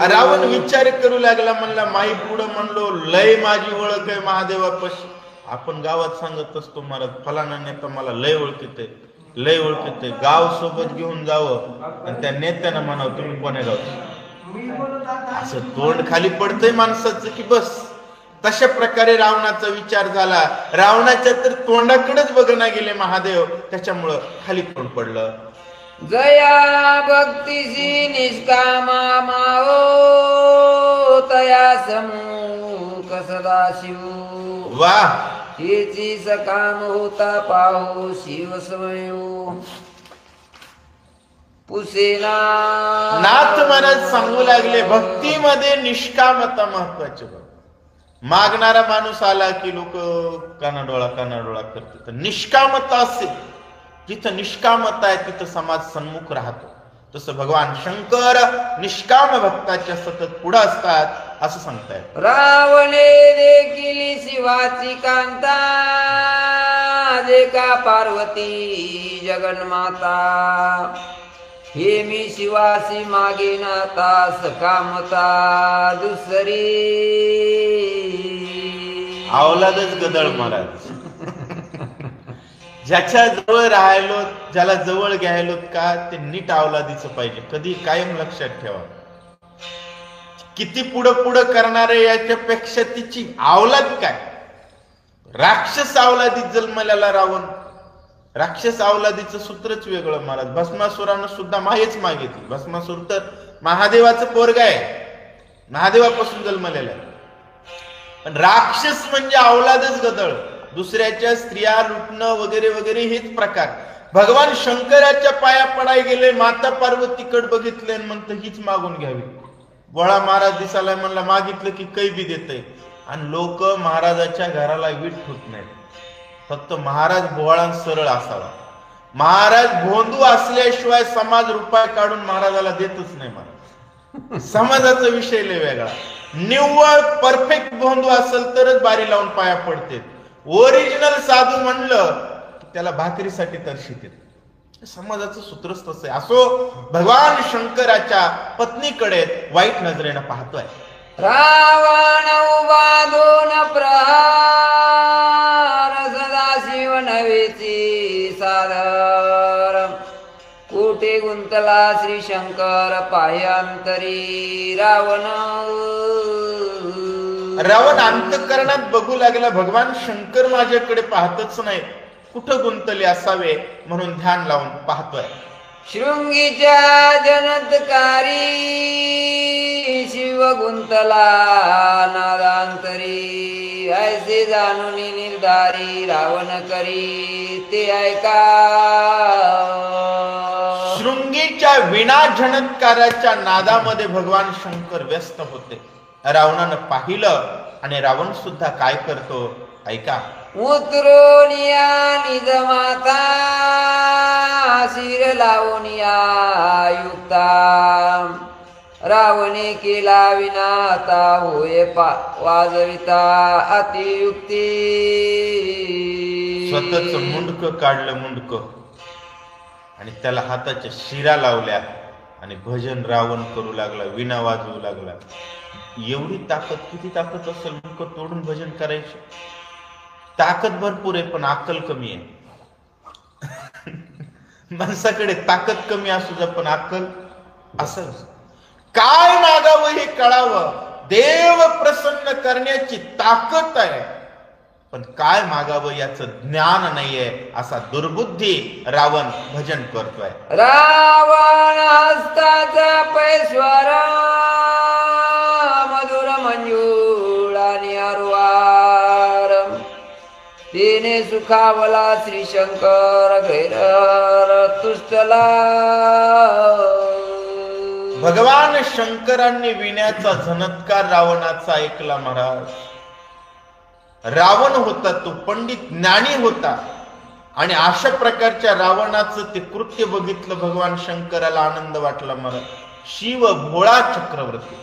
S2: रावण विचार करू लागला, म्हणला माई पुढं म्हणलो लय माझी ओळख आहे महादेवापाशी. आपण गावात सांगत असतो महाराज फलाना नेता मला लय ओळखीत आहे, लय ओळखीत आहे. गाव सोबत घेऊन जावं आणि त्या नेत्यानं म्हणावं तुम्ही कोण्या गावचे. असं तोंड खाली पडतंय माणसाचं की बस. तशा प्रकारे रावणाचा विचार झाला. रावणाच्या तर तोंडाकडेच बघना गेले महादेव, त्याच्यामुळं खाली तोंड पडलं.
S3: जया भक्तीसी निष्कामा माओ तया समूख सदाशिव
S2: वा,
S3: हेची सकाम होता पाहो शिव स्वयं पुसेना.
S2: नाथ महाराज सांगू लागले भक्तीमध्ये निष्कामता महत्वाची. मागणारा माणूस आला की लोक कानाडोळा करतात. तर निष्कामता असेल, जिथं निष्कामता आहे तिथं समाज सन्मुख राहतो. तसं भगवान शंकर निष्काम भक्ताच्या सतत पुढे असतात असं सांगतायत.
S3: रावणे देखील शिवाची कांता जे का पार्वती जगन्माता हे मी शिवासी मागे नाता सकामता दुसरी.
S2: अवलादच गदळ महाराज. ज्याच्या जवळ राहिलो, ज्याला जवळ घ्यायलो का ते नीट अवलादीचं पाहिजे. कधी कायम लक्षात ठेवा, किती पुढं पुढं करणारे याच्यापेक्षा तिची अवलाद काय. राक्षस अवलादीत जन्मलेला रावण, राक्षस अवलादीचं सूत्रच वेगळं महाराज. भस्मासुरानं सुद्धा माहेच मागितली. भस्मासुर तर महादेवाचं पोरग आहे, महादेवापासून जन्मलेलं आहे. पण राक्षस म्हणजे अवलादच गदळ, दुसऱ्याच्या स्त्रिया लुटणं वगैरे वगैरे हेच प्रकार. भगवान शंकराच्या पाया पडाय गेले, माता पार्वतीकडे बघितले आणि म्हणतं हीच मागून घ्यावी. बोळा महाराज दिसायला म्हणला मागितलं की कै बी देतय. आणि लोक महाराजाच्या घराला वीट ठेवत नाहीत. फक्त महाराज भोळा सरळ असावा. महाराज भोंदू असल्याशिवाय समाज रुपये काढून महाराजाला देतच नाही. महाराज समाजाचा विषय लय वेगळा. निव्वळ परफेक्ट भोंदू असेल तरच बारी लावून पाया पडते. ओरिजिनल साधू म्हणलं त्याला भाकरीसाठी तरशीत. समाजाचं सूत्रच तसं आहे. असो, भगवान शंकराच्या पत्नीकडे वाईट नजरेनं पाहतोय.
S3: रावण उभा दोन प्रहार सदाशिव नवेची सादर कोठे गुंतला श्री शंकर पाह्यांतरी.
S2: रावण अंतःकरणात बघू लागला भगवान शंकर माझ्याकडे पाहतच नाही, कुठं गुंतले असावे म्हणून ध्यान लावून पाहतोय.
S3: शृंगीच्या जनतकारी शिव गुंतला नादांतरी. ऐसे जाणून निर्धारी रावण करी ते ऐका.
S2: शृंगीच्या विना झणत्काराच्या नादामध्ये भगवान शंकर व्यस्त होते. रावणानं पाहिलं आणि रावण सुद्धा काय करतो ऐका.
S3: उतरोनिया निज माता शिर लावूनिया युक्ता रावणे केला विनाता होय वाजविता अतियुक्ती.
S2: स्वतःच मुंडक काढलं मुंडक आणि त्याला हाताच्या शिरा लावल्या आणि भजन रावण करू लागला, विना वाजवू लागला. एवढी ताकद, किती ताकद असेल मुंडक तोडून भजन करायची. ताकद भरपूर आहे पण अक्कल कमी आहे. माणसाकडे ताकद कमी असू द्या पण अक्कल असं. काय मागावं हे कळावं. देव प्रसन्न करण्याची ताकद आहे पण काय मागावं याचं ज्ञान नाहीये असा दुर्बुद्धी रावण भजन करतोय.
S3: रावण हस्ताचा पैश्वर मधुर मंजूळ आणि अरुवार तिने सुखावला श्री शंकर गैर तुष्टला.
S2: भगवान शंकरांनी विण्याचा झनत्कार रावणाचा ऐकला महाराज. रावण होता तो पंडित ज्ञानी होता आणि अशा प्रकारच्या रावणाचं ते कृत्य बघितलं भगवान शंकराला आनंद वाटला महाराज. शिव भोळा चक्रवर्ती,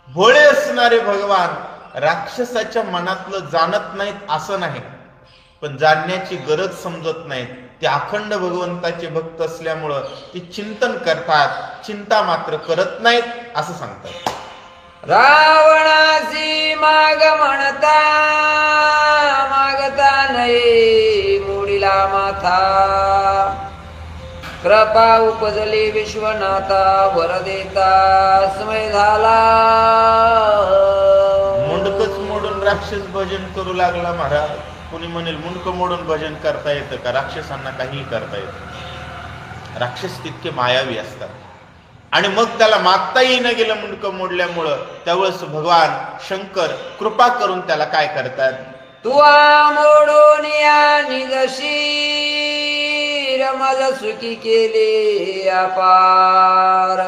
S2: भोळे असणारे भगवान राक्षसाच्या मनातलं जाणत नाहीत असं नाही, पण जाणण्याची गरज समजत नाही. ते अखंड भगवंताचे भक्त असल्यामुळं ते चिंतन करतात, चिंता मात्र करत नाहीत असं सांगतात.
S3: रावणासी माग म्हणता मागता नाही मुडीला माथा, कृपा उपजली विश्वनाथा वर देता समय झाला.
S2: मुंडकच मोडून राक्षस भजन करू लागला महाराज. कोणी म्हणेल मुंडक मोडून भजन करता येतं का? राक्षसांना काहीही करता येतं. राक्षस तितके मायावी असतात आणि मग त्याला मागता येईना गेलं मुंडकं मोडल्यामुळं. त्यावेळेस भगवान शंकर कृपा करून त्याला काय करतात,
S3: तुआ मोडून या निजशीर माझ सुखी केले अपार,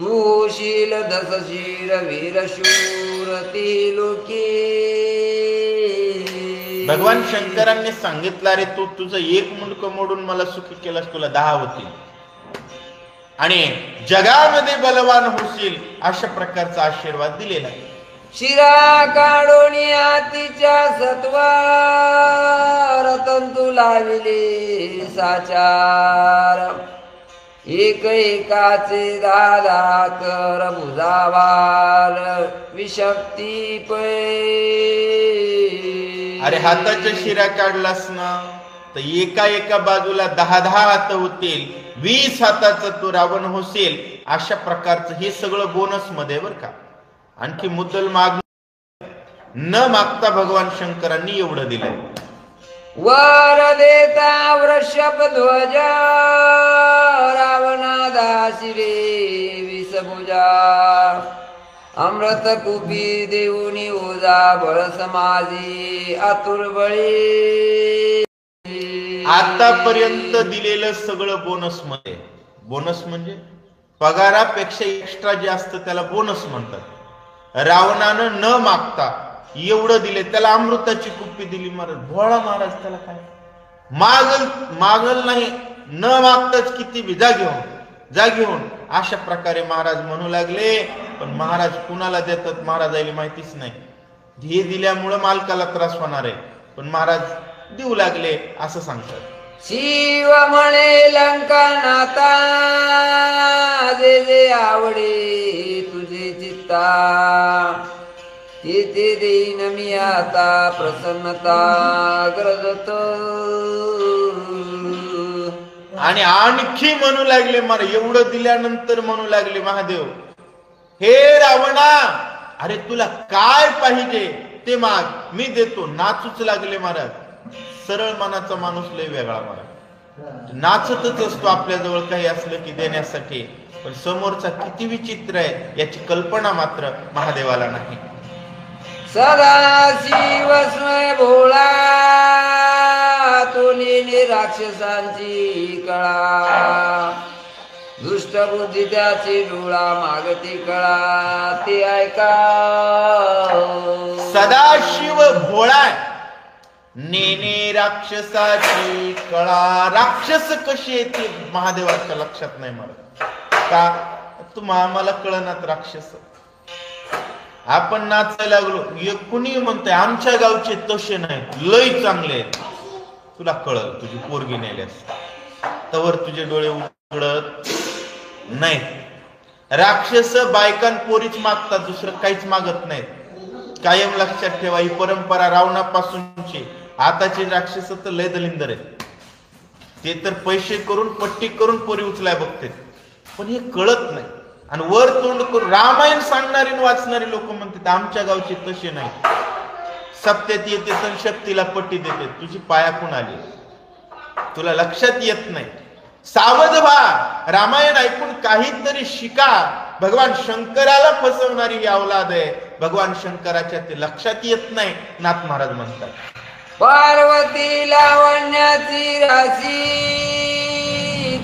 S3: तू शील दसशीर वीरशूर ती लोके.
S2: भगवान शंकरांनी सांगितलं, रे तू तुझं एक मुंडकं मोडून मला सुखी केलास, तुला 10 होतील आणि जगामध्ये बलवान होशील अशा प्रकारचा आशीर्वाद दिलेला आहे.
S3: शिरा काढून तिच्या सत्वार तंतू लाविले साचार, एक एकाचे दादा कर भुजावार विशक्ती पै.
S2: अरे हाताच्या शिरा काढलास ना तर एका एका बाजूला 10 हात होतील, 20 हाताचा तू रावण होशील. अशा प्रकारचं हे सगळं बोनस मध्ये बर का. आणखी मुद्दल न मागता भगवान शंकरांनी एवढं दिलंय.
S3: वर देता वृषभ ध्वज रावणादासी रे विषभुजा, अमृत कुपी देऊनी ओजा बळ समाजी आतुर बळी.
S2: आतापर्यंत दिलेलं सगळं बोनस मध्ये. बोनस म्हणजे पगारापेक्षा एक्स्ट्रा जे असतं त्याला बोनस म्हणतात. रावणानं न मागता एवढं दिले, त्याला अमृताची कुप्पी दिली महाराज. भोळा महाराज त्याला काय मागल नाही, न मागताच किती बी जा घेऊन अशा प्रकारे महाराज म्हणू लागले. पण महाराज कुणाला देतात महाराजाला माहितीच नाही. हे दिल्यामुळं मालकाला त्रास होणार आहे, पण महाराज देऊ लागले असं सांगतात.
S3: शिव म्हणे लंका नाता जे जे आवडे तुझे चित्ता, ते ते देईन मी आता प्रसन्नता ग्रजत.
S2: आणि आणखी म्हणू लागले महाराज, एवढं दिल्यानंतर म्हणू लागले महादेव, हे रावणा अरे तुला काय पाहिजे ते माग, मी देतो. नाचूच लागले महाराज. सरळ मनाचा माणूस लय वेगळा महाराज, नाचतच असतो आपल्याजवळ काही असलं की देण्यासाठी. पण समोरचा किती विचित्र आहे याची कल्पना मात्र महादेवाला नाही.
S3: सदा शिव स्वय भोळा तो नेली राक्षसांची कळा, दुष्ट बुद्धी त्याची डोळा मागती कळा ते ऐका.
S2: सदाशिव भोळा नेने राक्षसाची कळा. राक्षस कशी येते महादेवाच्या लक्षात नाही मला का? तुम्हा आम्हाला कळनात राक्षस. आपण नाचायला लागलो, कुणी म्हणतंय आमच्या गावचे तसे नाहीत, लय चांगले आहेत. तुला कळल तुझी पोरगी नेल्यास, तवर तुझे डोळे उघडत नाही. राक्षस बायकां पोरीच मागतात, दुसरं काहीच मागत नाहीत. कायम लक्षात ठेवा, ही परंपरा रावणापासूनची. आताचे राक्षस तर लय दलिंदर आहेत. ते तर पैसे करून पट्टी करून पोरी उचलाय बघते, पण हे कळत नाही. आणि वर तोंड करून रामायण सांगणारी वाचणारी लोक म्हणतात आमच्या गावचे तसे नाही. सप्त्यात येते तर शक्तीला पट्टी देते. तुझी पायाकून आली, तुला लक्षात येत नाही. सावध व्हा, रामायण ऐकून काहीतरी शिका. भगवान शंकराला फसवणारी ही अवलाद आहे. भगवान शंकराच्या ते लक्षात येत नाही. नाथ महाराज म्हणतात,
S3: पार्वती लावण्याची राशी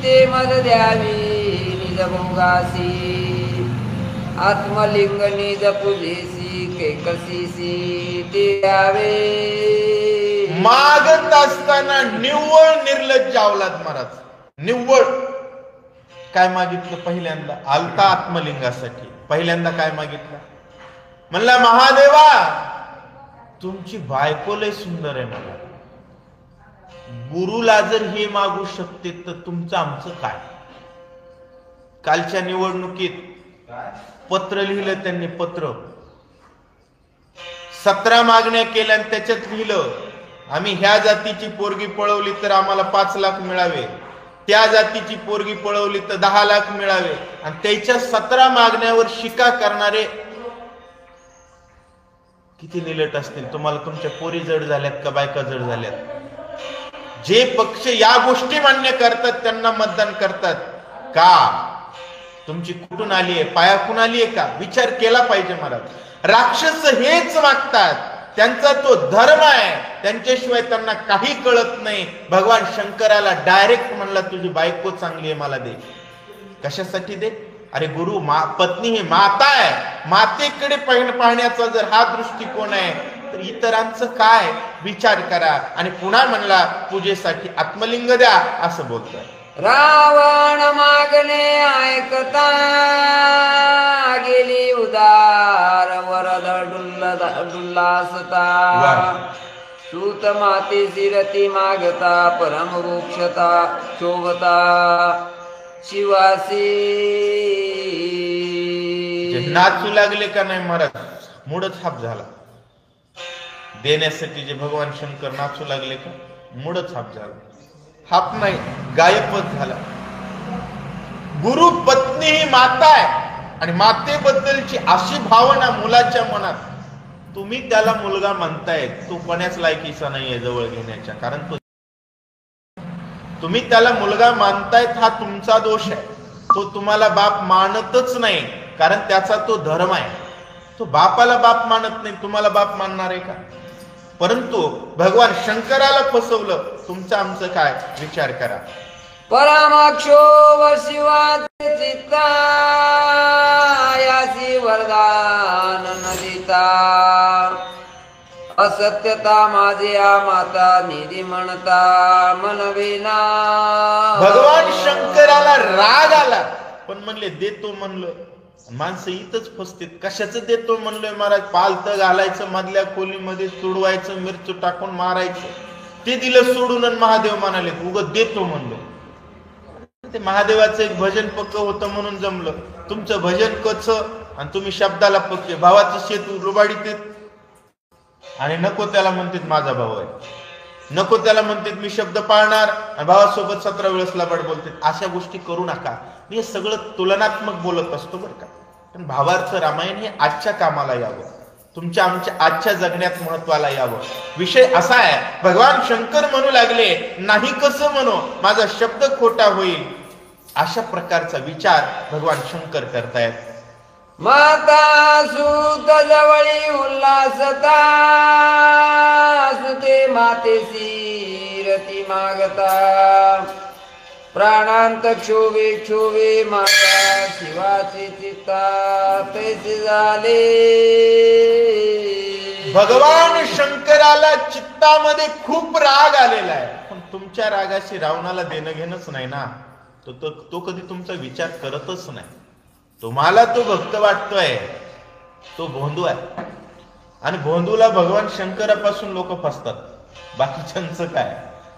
S3: ते मद द्यावी निज भोगासी आत्मलिंग निज पूजेसी कैकसीसी द्यावे.
S2: मागत असताना निव्वळ निर्लज्ज अवलाद महाराज. निव्वळ काय मागितलं? पहिल्यांदा आलता आत्मलिंगासाठी. पहिल्यांदा काय मागितलं? म्हणला महादेवा तुमची बायको लय सुंदर आहे. मला गुरुला जर हे मागू शकते तर तुमचं आमचं काय? कालच्या निवडणुकीत पत्र लिहिलं त्यांनी. पत्र 17 मागण्या केल्या आणि त्याच्यात लिहिलं आम्ही ह्या जातीची पोरगी पळवली तर आम्हाला 5 लाख मिळावे, त्या जातीची पोरगी पळवली तर 10 लाख मिळावे. आणि त्याच्या 17 मागण्यावर शिका करणारे किती निलट असतील? तुम्हाला तुमच्या पोरी जड झाल्यात का बायका जड झाल्यात? जे पक्ष या गोष्टी मान्य करतात त्यांना मतदान करतात का? तुमची कुठून आली आहे? पायाकून आली आहे का? विचार केला पाहिजे महाराज. राक्षस हेच मागतात, त्यांचा तो धर्म आहे, त्यांच्याशिवाय त्यांना काही कळत नाही. भगवान शंकराला डायरेक्ट म्हणला तुझी बायको चांगली आहे मला दे. कशासाठी दे? अरे गुरु पत्नी ही माता आहे, मातेकडे पाहण्याचा जर हा दृष्टिकोन आहे तर इतरांचं काय? विचार करा. आणि पुन्हा म्हणला पूजेसाठी आत्मलिंग द्या असं बोलतोय.
S3: रावण मागणे ऐकता गेली उदार वरद डुल्लासता सूत माते सिरती मागता परम वृक्षता शोभता शिवासी.
S2: नाचू लागले का नाही महाराज? मूडच हाप झाला. देण्यासाठी जे भगवान शंकर नाचू लागले का? मूडच हाप झाला. हाप नाही, गायबच झाला. गुरु पत्नी ही माता आहे आणि मातेबद्दलची अशी भावना मुलाच्या मनात. तुम्ही त्याला मुलगा म्हणताय, तो कोण्याच लायकीचा नाहीये जवळ घेण्याच्या. कारण तो तुम्ही त्याला मुलगा मानतायत हा तुमचा दोष आहे. तो तुम्हाला बाप मानतच नाही कारण त्याचा तो धर्म आहे. तो बापाला बाप मानत नाही, तुम्हाला बाप मानणार आहे का? परंतु भगवान शंकराला फसवलं. तुमचं आमचं काय? विचार करा.
S3: परमाक्षो व शिवाचे चित्ता यासी वरदान नदिता असत्यता माझे माता निधी म्हणता मनविना.
S2: भगवान शंकराला राग आला पण म्हणले देतो म्हणलं. माणसं इथंच फसतील. कशाचं देतो म्हणलोय महाराज? पालतं घालायचं, मधल्या खोलीमध्ये तुडवायचं, मिरची टाकून मारायचं. ते दिलं सोडून आणि महादेव म्हणाले उगत देतो म्हणलो. ते महादेवाचं एक भजन पक्क होतं म्हणून जमलं. तुमचं भजन कच आणि तुम्ही शब्दाला पक्के. भावाचं शेत रुबाडीत आणि नको त्याला म्हणतात माझा भाऊ आहे, नको त्याला म्हणतात मी शब्द पाळणार आणि भावासोबत 17 वेळेस लबाड बोलतात. अशा गोष्टी करू नका. मी हे सगळं तुलनात्मक बोलत असतो बरं का. पण भावार्थ रामायण हे आजच्या कामाला यावं, तुमच्या आमच्या आजच्या जगण्यात महत्वाला यावं. विषय असा आहे, भगवान शंकर म्हणू लागले नाही कसं म्हणू, माझा शब्द खोटा होईल. अशा प्रकारचा विचार भगवान शंकर करतायत.
S3: माता सूत जवळी उल्हासता सुते मातेसी रती मागता प्राणांत क्षोभे क्षोभे माता शिवाची चित्ता तैसे झाले. भगवान
S2: शंकराला चित्तामध्ये खूप राग आलेला आहे. पण तुमच्या रागाशी रावणाला देणं घेणंच नाही ना. तो कधी तुमचा विचार करतच नाही. तुम्हाला तो भक्त वाटतोय, तो भोंदू आहे. आणि भोंदूला भगवान शंकरापासून लोक फसतात, बाकीच्यांचं काय.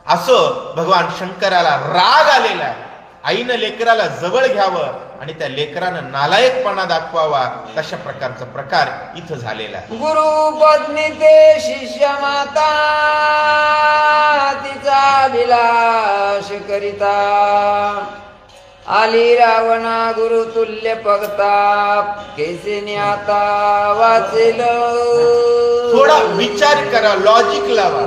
S2: असं भगवान शंकराला राग आलेला आहे. आईनं लेकराला जवळ घ्यावं आणि त्या लेकरानं नालायकपणा दाखवावा, तशा प्रकारचा प्रकार इथं झालेला आहे.
S3: गुरु पत्नी ते शिष्य माता तिचा विलास करिता आली रावणा गुरु तुल्य भक्ता कैसे न्याता वाचेल.
S2: थोडा विचार करा, लॉजिक लावा.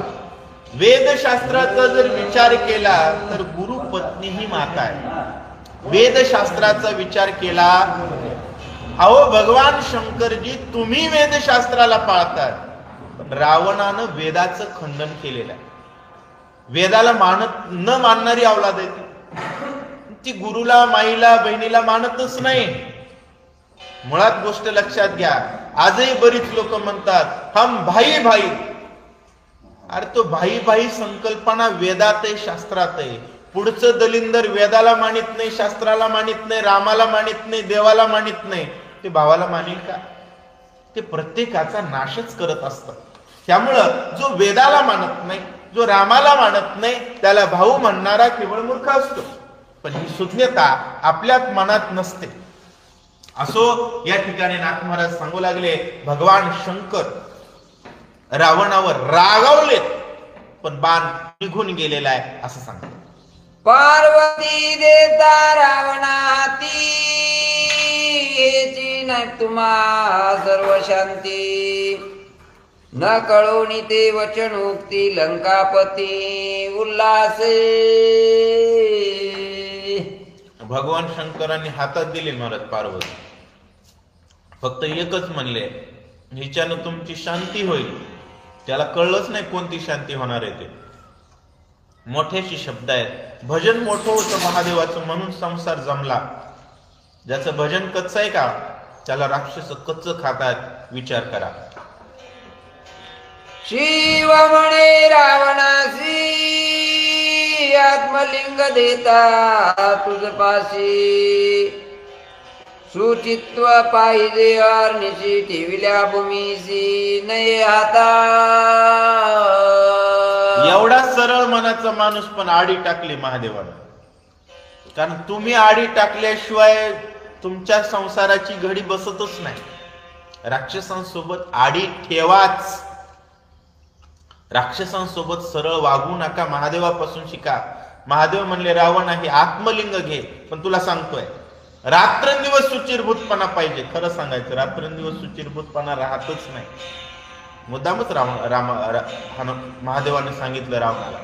S2: वेदशास्त्राचा जर विचार केला तर गुरु पत्नी ही माता आहे. वेदशास्त्राचा विचार केला, अहो भगवान शंकरजी तुम्ही वेदशास्त्राला पाळतात, पण रावणानं वेदाचं खंडन केलेलं आहे. वेदाला न मानणारी अवलाद आहे. ती गुरुला, माईला, बहिणीला मानतच नाही. मुळात गोष्ट लक्षात घ्या, आजही बरीच लोक म्हणतात हम भाई भाई. अरे तो भाई भाई संकल्पना वेदात आहे, शास्त्रात आहे. पुढचं दलिंदर वेदाला मानित नाही, शास्त्राला मानित नाही, रामाला मानित नाही, देवाला मानित नाही, ते भावाला मानेल का? ते प्रत्येकाचा नाशच करत असतात. त्यामुळं जो वेदाला मानत नाही, जो रामाला मानत नाही, त्याला भाऊ म्हणणारा केवळ मूर्ख असतो. पण ही सुज्ञता आपल्या मनात नसते. असो, या ठिकाणी नाथ महाराज सांगू लागले, भगवान शंकर रावणावर रागावलेत, पण बाण निघून गेलेला आहे असं सांगतात.
S3: पार्वती देता रावणा हाती, हेची नाही तुम्हा सर्व शांती. न कळोनी ते वचन उक्ती लंकापती उल्हासे.
S2: भगवान शंकरांनी हातात दिले महाराज पार्वती. फक्त एकच म्हणले, हिच्यानं तुमची शांती होईल. त्याला कळलंच नाही कोणती शांती होणार आहे ते. मोठ्याशी शब्द आहेत. भजन मोठं होतं महादेवाचं, म्हणून संसार जमला. ज्याचं भजन कच्चं आहे का, त्याला राक्षस कच्च खातात. विचार करा.
S3: शिव म्हणे रावणासी, आत्मलिंग देता तुझ पाशी. सुचित्व पाहिजे अर्निशी, ठेविल्या भूमीशी नये हाता.
S2: एवढा सरळ मनाचा माणूस पण आडी टाकली महादेवाला. कारण तुम्ही आडी टाकल्याशिवाय तुमच्या संसाराची घडी बसतच नाही. राक्षसांसोबत आडी ठेवाच. राक्षसांसोबत सरळ वागू नका. महादेवापासून शिका. महादेव म्हणले रावण आहे आत्मलिंग घे, पण तुला सांगतोय रात्रंदिवस सुचिरभूतपणा पाहिजे. खरं सांगायचं, रात्रंदिवस सुचिरभूतपणा राहतच नाही. मुद्दामच महादेवाने सांगितलं रावणाला,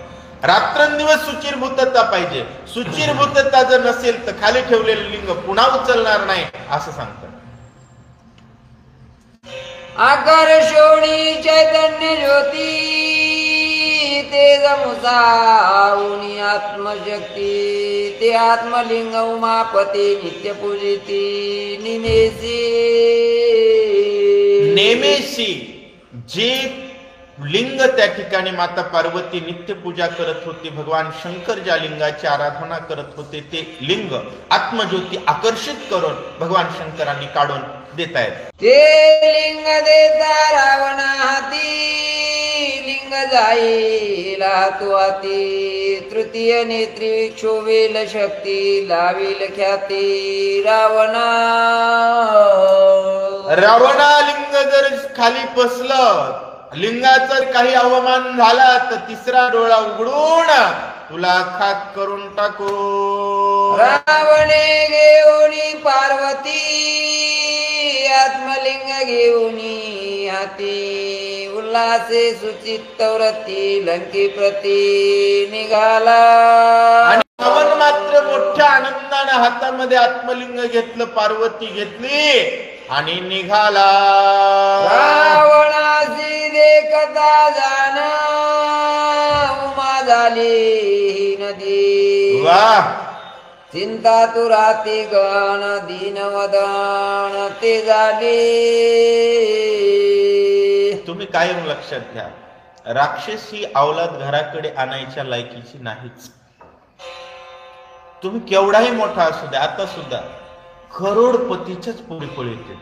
S2: रात्रंदिवस सुचिरभूतता पाहिजे. सुचिरभूतता जर नसेल तर खाली ठेवलेलं लिंग पुन्हा उचलणार नाही असं सांगतात.
S3: आकर्षोणी चैतन्य ज्योती, तेज मुसाऊनी आत्मशक्ती. ते आत्मलिंग उमापती नित्य पूजिती निमेसी.
S2: नेमेसी जे लिंग त्या ठिकाणी माता पार्वती नित्य पूजा करत होती, भगवान शंकर ज्या लिंगाची आराधना करत होते, ते लिंग आत्मज्योती आकर्षित करून भगवान शंकरांनी काढून देतायत.
S3: ते लिंग देता रावणा हाती, लिंग जाईल हातू हाती. तृतीय नेत्री क्षोभेल शक्ती, लावील ख्याती रावणा.
S2: रावणा लिंग जर खाली बसलं, लिंगाचा काही अवमान झाला तर तिसरा डोळा उघडून तुला खाक करून टाकू.
S3: रावणे घेऊनी पार्वती, आत्मलिंग घेऊनी हाती. उल्हासे सुचित्त व्रती लंकी प्रती निघाला.
S2: आणि रावण मात्र मोठ्या आनंदाने हातामध्ये आत्मलिंग घेतलं, पार्वती घेतली आणि निघाला.
S3: रावणासी देखता जाण, उमा झाली नदी.
S2: वाह,
S3: चिंता तू राती गण, दीनवदन ते झाले.
S2: तुम्ही कायम लक्षात घ्या, राक्षस ही अवलाद घराकडे आणायच्या लायकीची नाहीच. तुम्ही केवढाही मोठा असू द्या, आता सुद्धा करोडपतीच्याच पोरी पळते.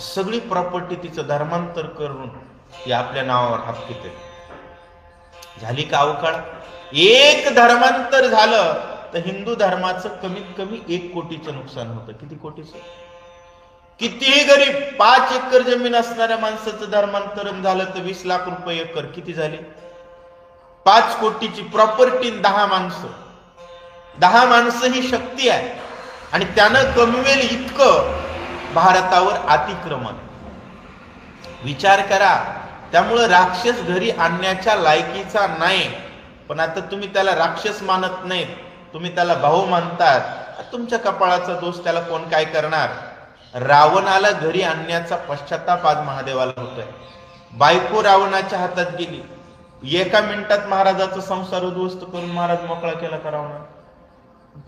S2: सगळी प्रॉपर्टी तिचं धर्मांतर करून ती आपल्या नावावर हक्कीते. झाली का अवकाळ? एक धर्मांतर झालं तर हिंदू धर्माचं कमीत कमी 1 कोटीचं नुकसान होतं. किती कोटीचं? कितीही गरीब 5 एकर जमीन असणाऱ्या माणसाचं धर्मांतरण झालं तर 20 लाख रुपये एकर. किती झाले? 5 कोटीची प्रॉपर्टी. 10 माणसं. 10 माणसं ही शक्ती आहे. आणि त्यानं कमवेल इतकं भारतावर अतिक्रमण. विचार करा. त्यामुळं राक्षस घरी आणण्याच्या लायकीचा नाही. पण आता तुम्ही त्याला राक्षस मानत नाहीत, तुम्ही त्याला भाऊ मानतात. तुमच्या कपाळाचा दोष, त्याला कोण काय करणार. रावणाला घरी आणण्याचा पश्चाताप आज महादेवाला होतोय. बायको रावणाच्या हातात गेली. एका मिनिटात महाराजाचा संसार उद्ध्वस्त करून महाराज मोकळा केला का रावणा?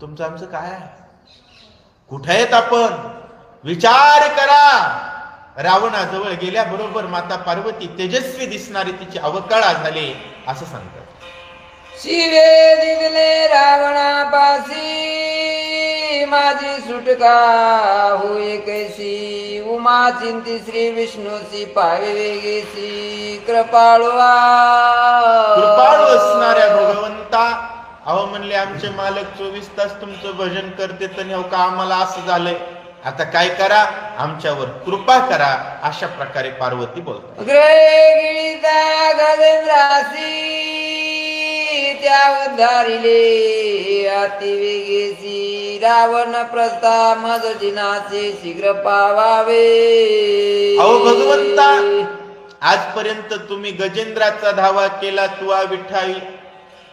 S1: तुमचं आमचं काय आहे? कुठे आहेत आपण? विचार करा. रावणाजवळ गेल्याबरोबर माता पार्वती तेजस्वी दिसणारी तिची अवकळा झाली असं सांगतात.
S3: शिवे दिले रावणापासी माझी सुटका होय कैसी उमा चिंती श्री विष्णूची पावे वेगेसी कृपाळू
S1: असणाऱ्या भगवंता, अहो म्हणले आमचे मालक 24 तास तुमचं भजन करते तर हो का आम्हाला असं झालंय, आता काय करा, आमच्यावर कृपा करा. अशा प्रकारे पार्वती बोलतात.
S3: गिळीता गजेंद्रासी त्या उद्धारिले अति वेगेसी रावण प्रस्ता मज जिनाचे शीघ्र पावावे.
S1: अहो भगवंता, आजपर्यंत तुम्ही गजेंद्राचा धावा केला, तुआ विठावी,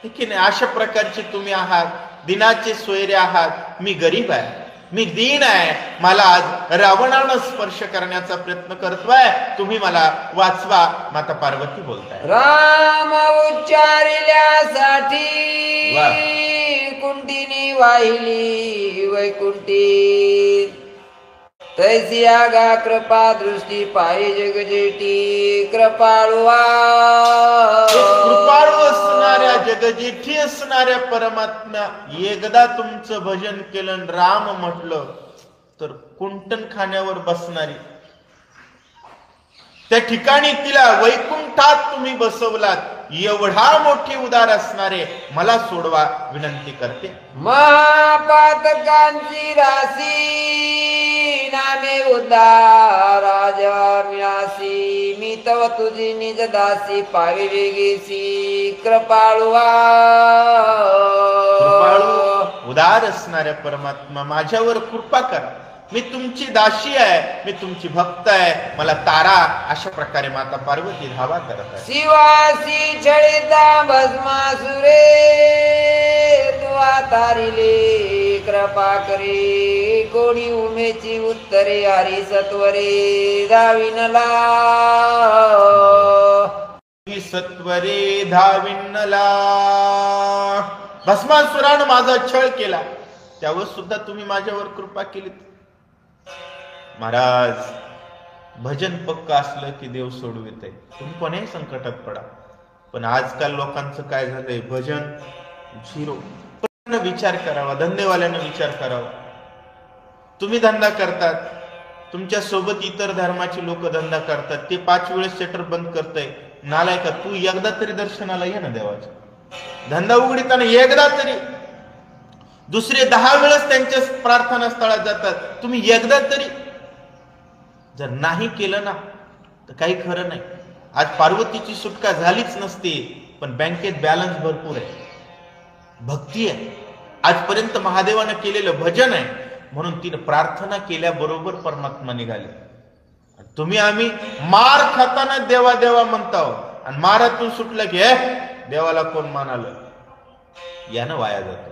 S1: ठीक आहे. अशा प्रकारचे तुम्ही आहात, दिनाचे सोयरे आहात. मी गरीब आहे, मी दीन आहे. मला आज रावणानं स्पर्श करण्याचा प्रयत्न करतोय, तुम्ही मला वाचवा. माता पार्वती बोलताय.
S3: राम उच्चारिल्यासाठी
S1: वा.
S3: कुंटीनी वाहिली वैकुंठी तैसी आगा कृपा दृष्टी पायी जगजेठी कृपाळू
S1: असणाऱ्या जगजेठी असणाऱ्या परमात्मा एकदा तुमचं भजन केलं, राम म्हटलं तर कुंटन खाण्यावर बसणारी, त्या ठिकाणी तिला वैकुंठात तुम्ही बसवलात. एवढा मोठी उदार असणारे मला सोडवा विनंती करते.
S3: महापातकांची राशी नामे उद्धार राजा मिळासी मी तव तुझी निज दासी पावी वेगेसी कृपाळू
S1: उदार असणाऱ्या परमात्मा, माझ्यावर कृपा कर. मी तुमची दासी आहे, मी तुमची भक्त आहे, मला तारा. अशा प्रकारे माता पार्वती धावा करत आहे.
S3: शिवासी छळिता भस्मासुरे तुआ तारिले कृपा करे कोणी उमेची उत्तरे हरी सत्वरे धाविनला
S1: सत्वरे धाविनला. भस्मासुरानं माझा छळ केला, त्यावर सुद्धा तुम्ही माझ्यावर कृपा केली. महाराज, भजन पक्क असलं की देव सोडवित आहे. तुम्ही कोणाही संकटात पडा, पण आजकाल लोकांचं काय झालंय, भजन झिरो. विचार करावा, धंदेवाल्यानं विचार करावा. तुम्ही धंदा करतात, तुमच्या सोबत इतर धर्माचे लोक धंदा करतात, ते 5 वेळेस शटर बंद करताय. नालायका, तू एकदा तरी दर्शनाला ये ना देवाच्या. धंदा उघडताना एकदा तरी, दुसरे 10 वेळेस त्यांच्या प्रार्थना स्थळात जातात, तुम्ही एकदा तरी. जर नाही केलं ना तर काही खरं नाही. आज पार्वतीची सुटका झालीच नसते, पण बँकेत बॅलन्स भरपूर आहे, भक्ती आहे, आजपर्यंत महादेवानं केलेलं भजन आहे, म्हणून तिने प्रार्थना केल्याबरोबर परमात्मा निघाले. तुम्ही आम्ही मार खाताना देवा देवा म्हणतो, आणि मारातून सुटलं की देवाला कोण मानालं, यानं वाया जातं.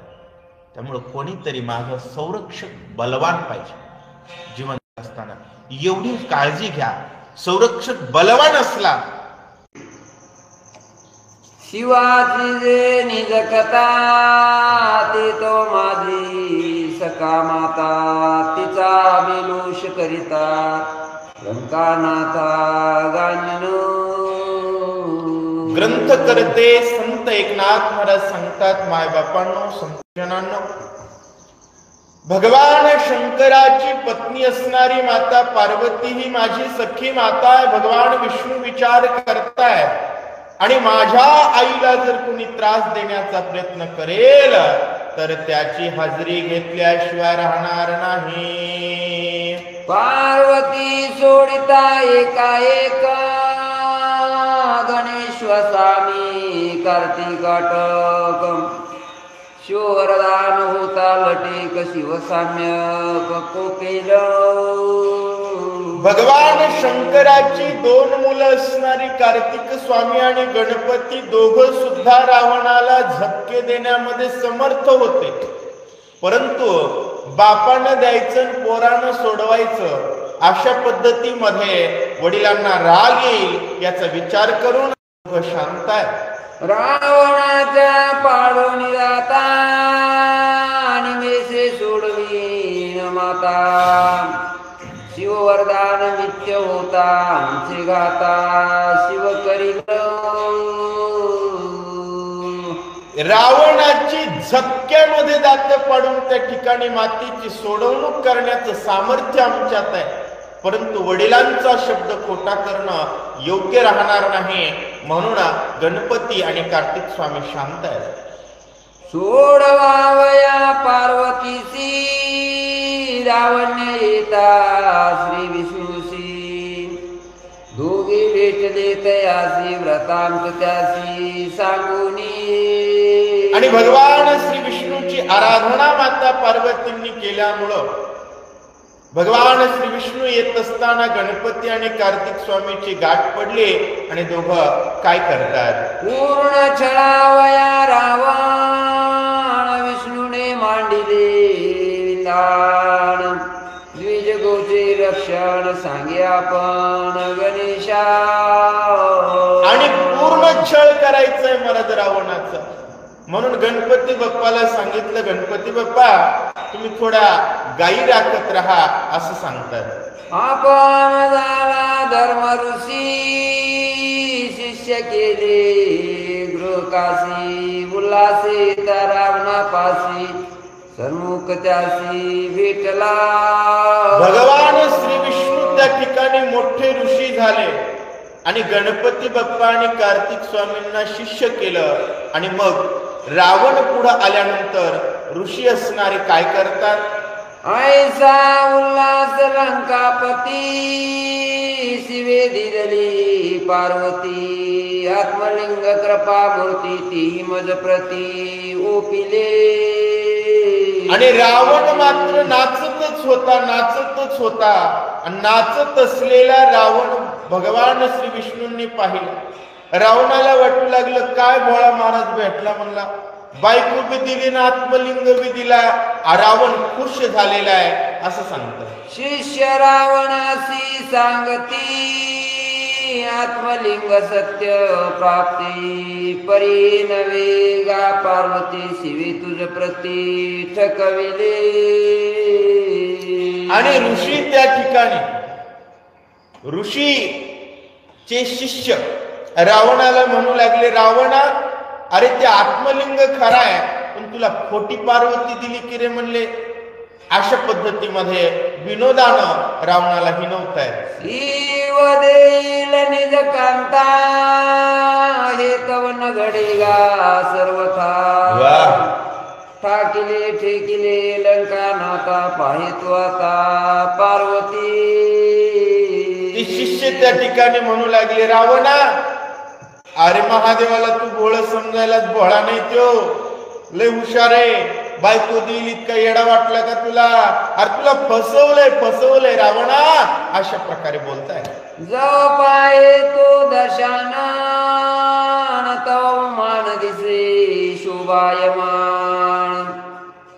S1: त्यामुळं कोणीतरी माझं संरक्षक बलवान पाहिजे. जीवन असताना एवढी काळजी घ्या, संरक्षक बलवान असला.
S3: शिवाची जे निज कथा ते तो माझी सका माता तिचा विलोष करिता लंकानाथा गाणनो.
S1: ग्रंथ करते संत एकनाथ महाराज सांगतात, मायबापांनो, संतजनांनो, भगवान शंकराची पत्नी असणारी माता पार्वती ही माझी सखी माता आहे. भगवान विष्णू विचार करतायत, आणि माझ्या आईला जर कुणी त्रास देण्याचा प्रयत्न करेल तर त्याची हजेरी घेतल्याशिवाय राहणार नाही.
S3: पार्वती सोडिता एकाएक गणेश्वसामी कार्तिकाटक शिवरदान होता लटेक शिवसाम्य कोकेल.
S1: भगवान शंकराची 2 मुलं असणारी कार्तिक स्वामी आणि गणपती दोघं सुद्धा रावणाला झटके देण्यामध्ये समर्थ होते, परंतु बापानं द्यायचं पोरानं सोडवायचं अशा पद्धतीमध्ये वडिलांना राग येईल याचा विचार करून शांत आहे.
S3: रावणाच्या पाडून जाता आणि माता शिववरदान नित्य होता आमचे गाता शिव करील
S2: रावणाची झटक्यामध्ये दात पाडून त्या ठिकाणी मातीची सोडवणूक करण्याचं सामर्थ्य आमच्यात आहे, परंतु वडिलांचा शब्द खोटा करणं योग्य राहणार नाही, म्हणून गणपती आणि कार्तिक स्वामी शांत आहेत.
S3: सोडवावया पार्वतीसी रावण्य येता श्री विष्णूसी दोघे भेटले तयासी व्रतांत त्यासी सांगुनी.
S2: आणि भगवान श्री विष्णूची आराधना माता पार्वतींनी केल्यामुळं भगवान श्री विष्णू येत असताना गणपती आणि कार्तिक स्वामीची गाठ पडली आणि दोघं काय करतात.
S3: पूर्ण छळावया रावण विष्णूने मांडिले विधान द्विज गोचे रक्षण सांगे आपण गणेशा.
S2: आणि पूर्ण छळ करायचंय महाराज रावणाचा, म्हणून गणपती बाप्पाला सांगितलं, गणपती बाप्पा तुम्ही थोडा गायी राखत राहा असं सांगतात.
S3: आपण झाला धर्म ऋषी शिष्य केले गृहकाशी उल्हासे रावणापाशी सन्मुख त्यासी भेटला.
S2: भगवान श्री विष्णू त्या ठिकाणी मोठे ऋषी झाले आणि गणपती बाप्पा आणि कार्तिक स्वामींना शिष्य केलं. आणि मग रावण पुढे आल्यानंतर ऋषी असणारे काय करतात.
S3: ऐसा उल्हास लंकापती शिवे दिदली पार्वती आत्मलिंग कृपा मूर्ती ती मज प्रती ओपिले.
S2: आणि रावण मात्र नाचतच होता आणि नाचत असलेला रावण भगवान श्री विष्णूंनी पाहिला. रावणाला वाटू लागलं काय भोळा महाराज भेटला, म्हणला बायको बी दिली ना आत्मलिंग बी दिला, रावण खुश झालेला आहे असं सांगतात.
S3: शिष्य रावणासी सांगती आत्मलिंग सत्य प्राप्ती परी नवे गा पार्वती शिवी तुझ प्रती ठकविले.
S2: आणि ऋषी त्या ठिकाणी ऋषीचे शिष्य रावणाला म्हणू लागले, रावणा अरे ते आत्मलिंग खरा आहे पण तुला खोटी पार्वती दिली की रे म्हणले. अशा पद्धतीमध्ये विनोदानं रावणाला हिनवतायत.
S3: शिव देईल निज कांता हे तवन घडेगा सर्वथा ठाकिले ठेकिले लंका नाता पाहे तू आता पार्वती.
S2: शिष्य त्या ठिकाणी म्हणू लागले, रावणा अरे महादेवाला तू भोळ समजायलाच भोळा नाही, तो लय हुशार आहे, बायको देईल इतका येडा वाटला का तुला, अरे तुला फसवलंय रावणा अशा प्रकारे बोलताय.
S3: जो पाये तो दर्शनान तव मान दिसे शोभायमान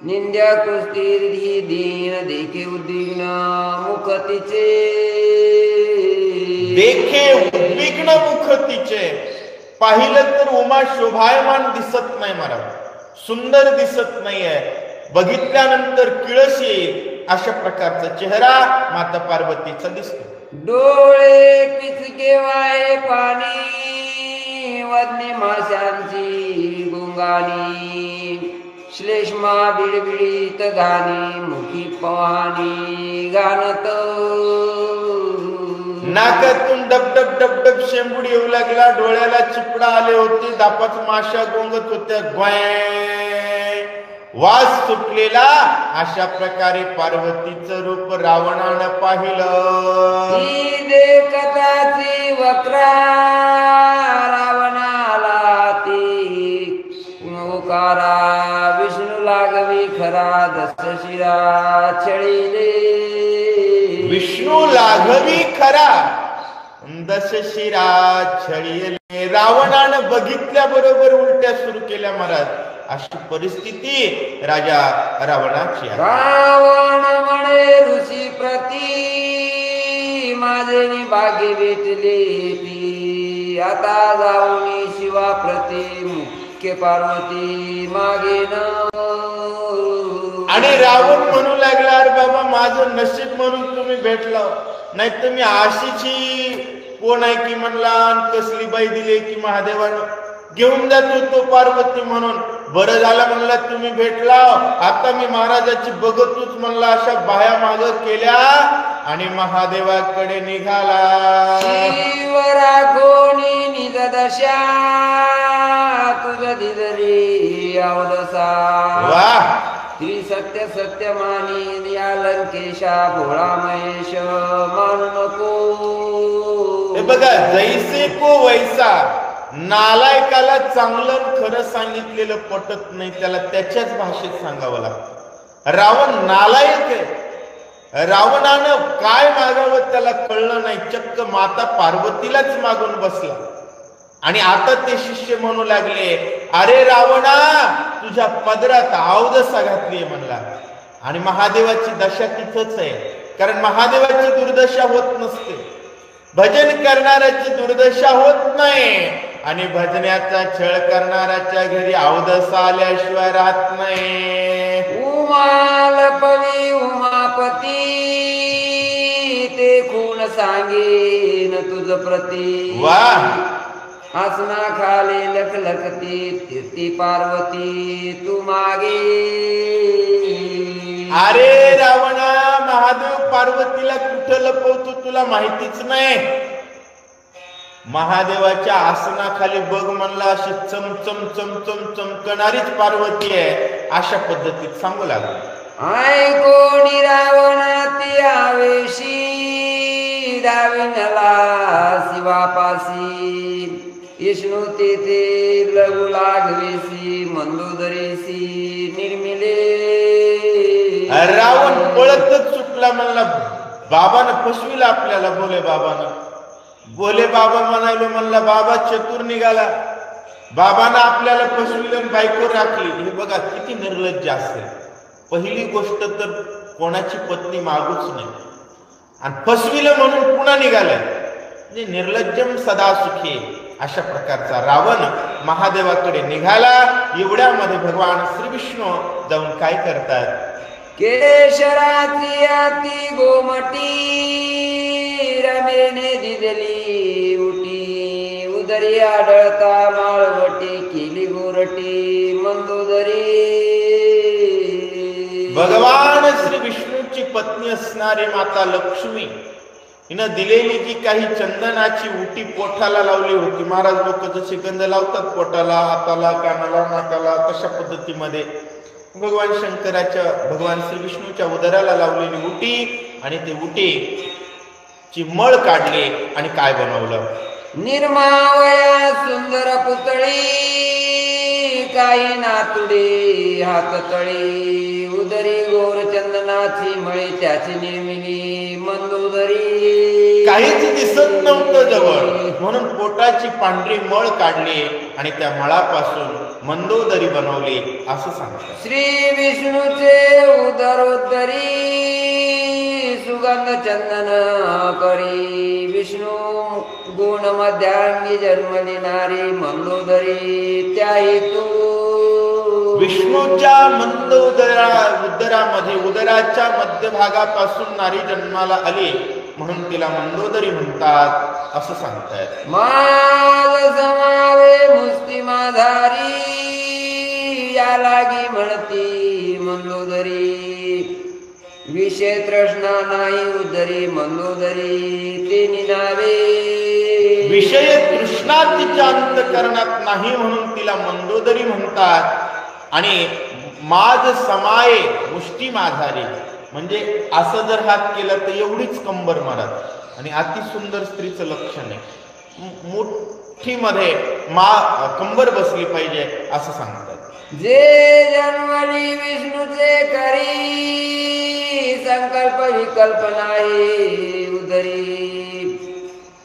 S3: निंद्या कुस्ती दीन देखे उद्विग्न मुख तिचे.
S2: देखे उद्विग्न मुख तिचे. पाहिलं तर उमा शोभायमान दिसत नाही महाराज, सुंदर दिसत नाहीये, बघितल्यानंतर किळस येईल अशा प्रकारचा चेहरा माता पार्वतीचा दिसतो.
S3: डोळे पिचके वाय पाणी वदने माशांची गुंगाणी श्लेष्मा बिडबिडीत गाणी मुखी पवानी गाणत.
S2: नाकातून डबडब डबडब शेंबूड येऊ लागला, डोळ्याला चिपडा आले होते, दापात माशा गोंगत होत्या, ग्वाय वास सुटलेला. अशा प्रकारे पार्वतीचं रूप रावणानं पाहिलं.
S3: कथाची वक्रा रावणाला ती ओकारा विष्णू लागवी खरा दस शिरा छळीले.
S2: विष्णू लाघवी खरा दशशिरा छळीले. रावणानं बघितल्या बरोबर उलट्या सुरू केल्या महाराज. अशी परिस्थिती राजा रावणाची.
S3: रावण म्हणे ऋषी प्रती माझे भाग्य भेटले ती आता जाऊन शिवा प्रती मुख्य पार्वती मागे न.
S1: आणि रावण म्हणू लागला, अरे बाबा माझं नशीब म्हणून तुम्ही भेटला, नाही तर मी आशीची कोण आहे की म्हणला, कसली बाई दिली की महादेवानं घेऊन जात होतो पार्वती म्हणून. बरं झालं म्हणला तुम्ही भेटला, आता मी महाराजाची बघतोच म्हणला. अशा बाया माग केल्या आणि महादेवाकडे निघाला.
S3: शिवरा कोणी निज दशा तुझ दिदरी अवदसा.
S1: वाह,
S3: त्रिसत्य सत्य मानी या लंकेशा भोळा महेश मानू नको.
S1: हे बघा, जैसे को वैसा. नालायकाला चांगलं खरं सांगितलेलं पटत नाही, त्याला त्याच्याच भाषेत सांगावं लागतं. रावण नालायक आहे. रावणानं काय मागावं त्याला कळलं नाही, चक्क माता पार्वतीलाच मागून बसला. आणि आता ते शिष्य म्हणू लागले, अरे रावणा तुझ्या पदरात अवदसा घातलीये म्हणला. आणि महादेवाची दशा तिथंच आहे, कारण महादेवाची दुर्दशा होत नसते, भजन करणाऱ्याची दुर्दशा होत नाही. आणि भजनाचा छळ करणाऱ्याच्या घरी अवदसा आल्याशिवाय राहत नाही.
S3: उमालपवी उमापती ते खूण सांगेन तुझ प्रती.
S1: वाह,
S3: आसना खाली लखलखती तीर्थी पार्वती तू मागे.
S1: अरे रावणा, महादेव पार्वतीला कुठं लपवतो तुला माहितीच नाही. महादेवाच्या आसनाखाली बघ म्हणला, अशी चमचम चमचम चमकणारीच पार्वती आहे. अशा पद्धतीत सांगू लागला.
S3: ऐकोणी रावणाती आवेशी दाविनला शिवापासी. विष्णू तेथे लघु लागवेसी मंदोदरेसी निर्मिले.
S1: रावण पळतच सुटला म्हणला, बाबानं फसविला आपल्याला. बोले बाबा म्हणालो म्हणला. बाबा चतुर निघाला, बाबानं आपल्याला फसविलं, बायको राखली. हे बघा किती निर्लज्ज असते. पहिली गोष्ट तर कोणाची पत्नी मागूच नाही, आणि फसविलं म्हणून पुन्हा निघालाय. म्हणजे निर्लज्जम सदा सुखी. अशा प्रकारचा रावण महादेवाकडे निघाला. एवढ्यामध्ये भगवान श्री विष्णू जाऊन काय करतात,
S3: केशराची आती गोमटी रमेने दिदली उटी. उदरी आढळता माळवटी केली गोरटी मंदोदरी.
S1: भगवान श्री विष्णूची पत्नी असणारी माता लक्ष्मी हिनं दिलेली जी काही चंदनाची उटी पोटाला लावली होती. महाराज लोक जसे गंध लावतात पोटाला, हाताला, कानाला, नाकाला, तशा पद्धतीमध्ये भगवान शंकराच्या, भगवान श्री विष्णूच्या उदराला लावलेली उटी. आणि ते उटी ची मळ काढली आणि काय बनवलं,
S3: निर्मावया सुंदर पुतळी काही नातुडी हात तळी. उदरी गोर चंदनाची मळी त्याची निर्मिली मंदोदरी.
S1: काहीच दिसत नव्हतं जवळ, म्हणून पोटाची पांढरी मळ काढली आणि त्या मळापासून मंदोदरी बनवली असं सांगतात.
S3: श्री विष्णूचे उदरोदरी सुगंध चंदन करी. विष्णू गुण मध्यांगी जन्मली नारी मंदोदरी त्याही तू.
S1: विष्णूच्या मंद उदरामध्ये, उदराच्या मध्यभागापासून नारी जन्माला आली म्हणून तिला मंदोदरी म्हणतात असं सांगतायत.
S3: माझ समावे मुस्ती माधारी या लागी म्हणती मंदोदरी. विषय तृष्णा नाही उदरी मंदोदरी ते निनावे.
S1: विषय तृष्णा तिच्या अंतःकरणात नाही म्हणून तिला मंदोदरी म्हणतात. आणि माझ समाये मुष्टी माधारी म्हणजे असं जर हात केला तर एवढीच कंबर मारत. आणि अति सुंदर स्त्रीचं लक्षण आहे, मुठ्ठी मध्ये कंबर बसली पाहिजे असं सांगतात.
S3: जे जन्मली विष्णूचे करी संकल्प विकल्प नाही उदरी.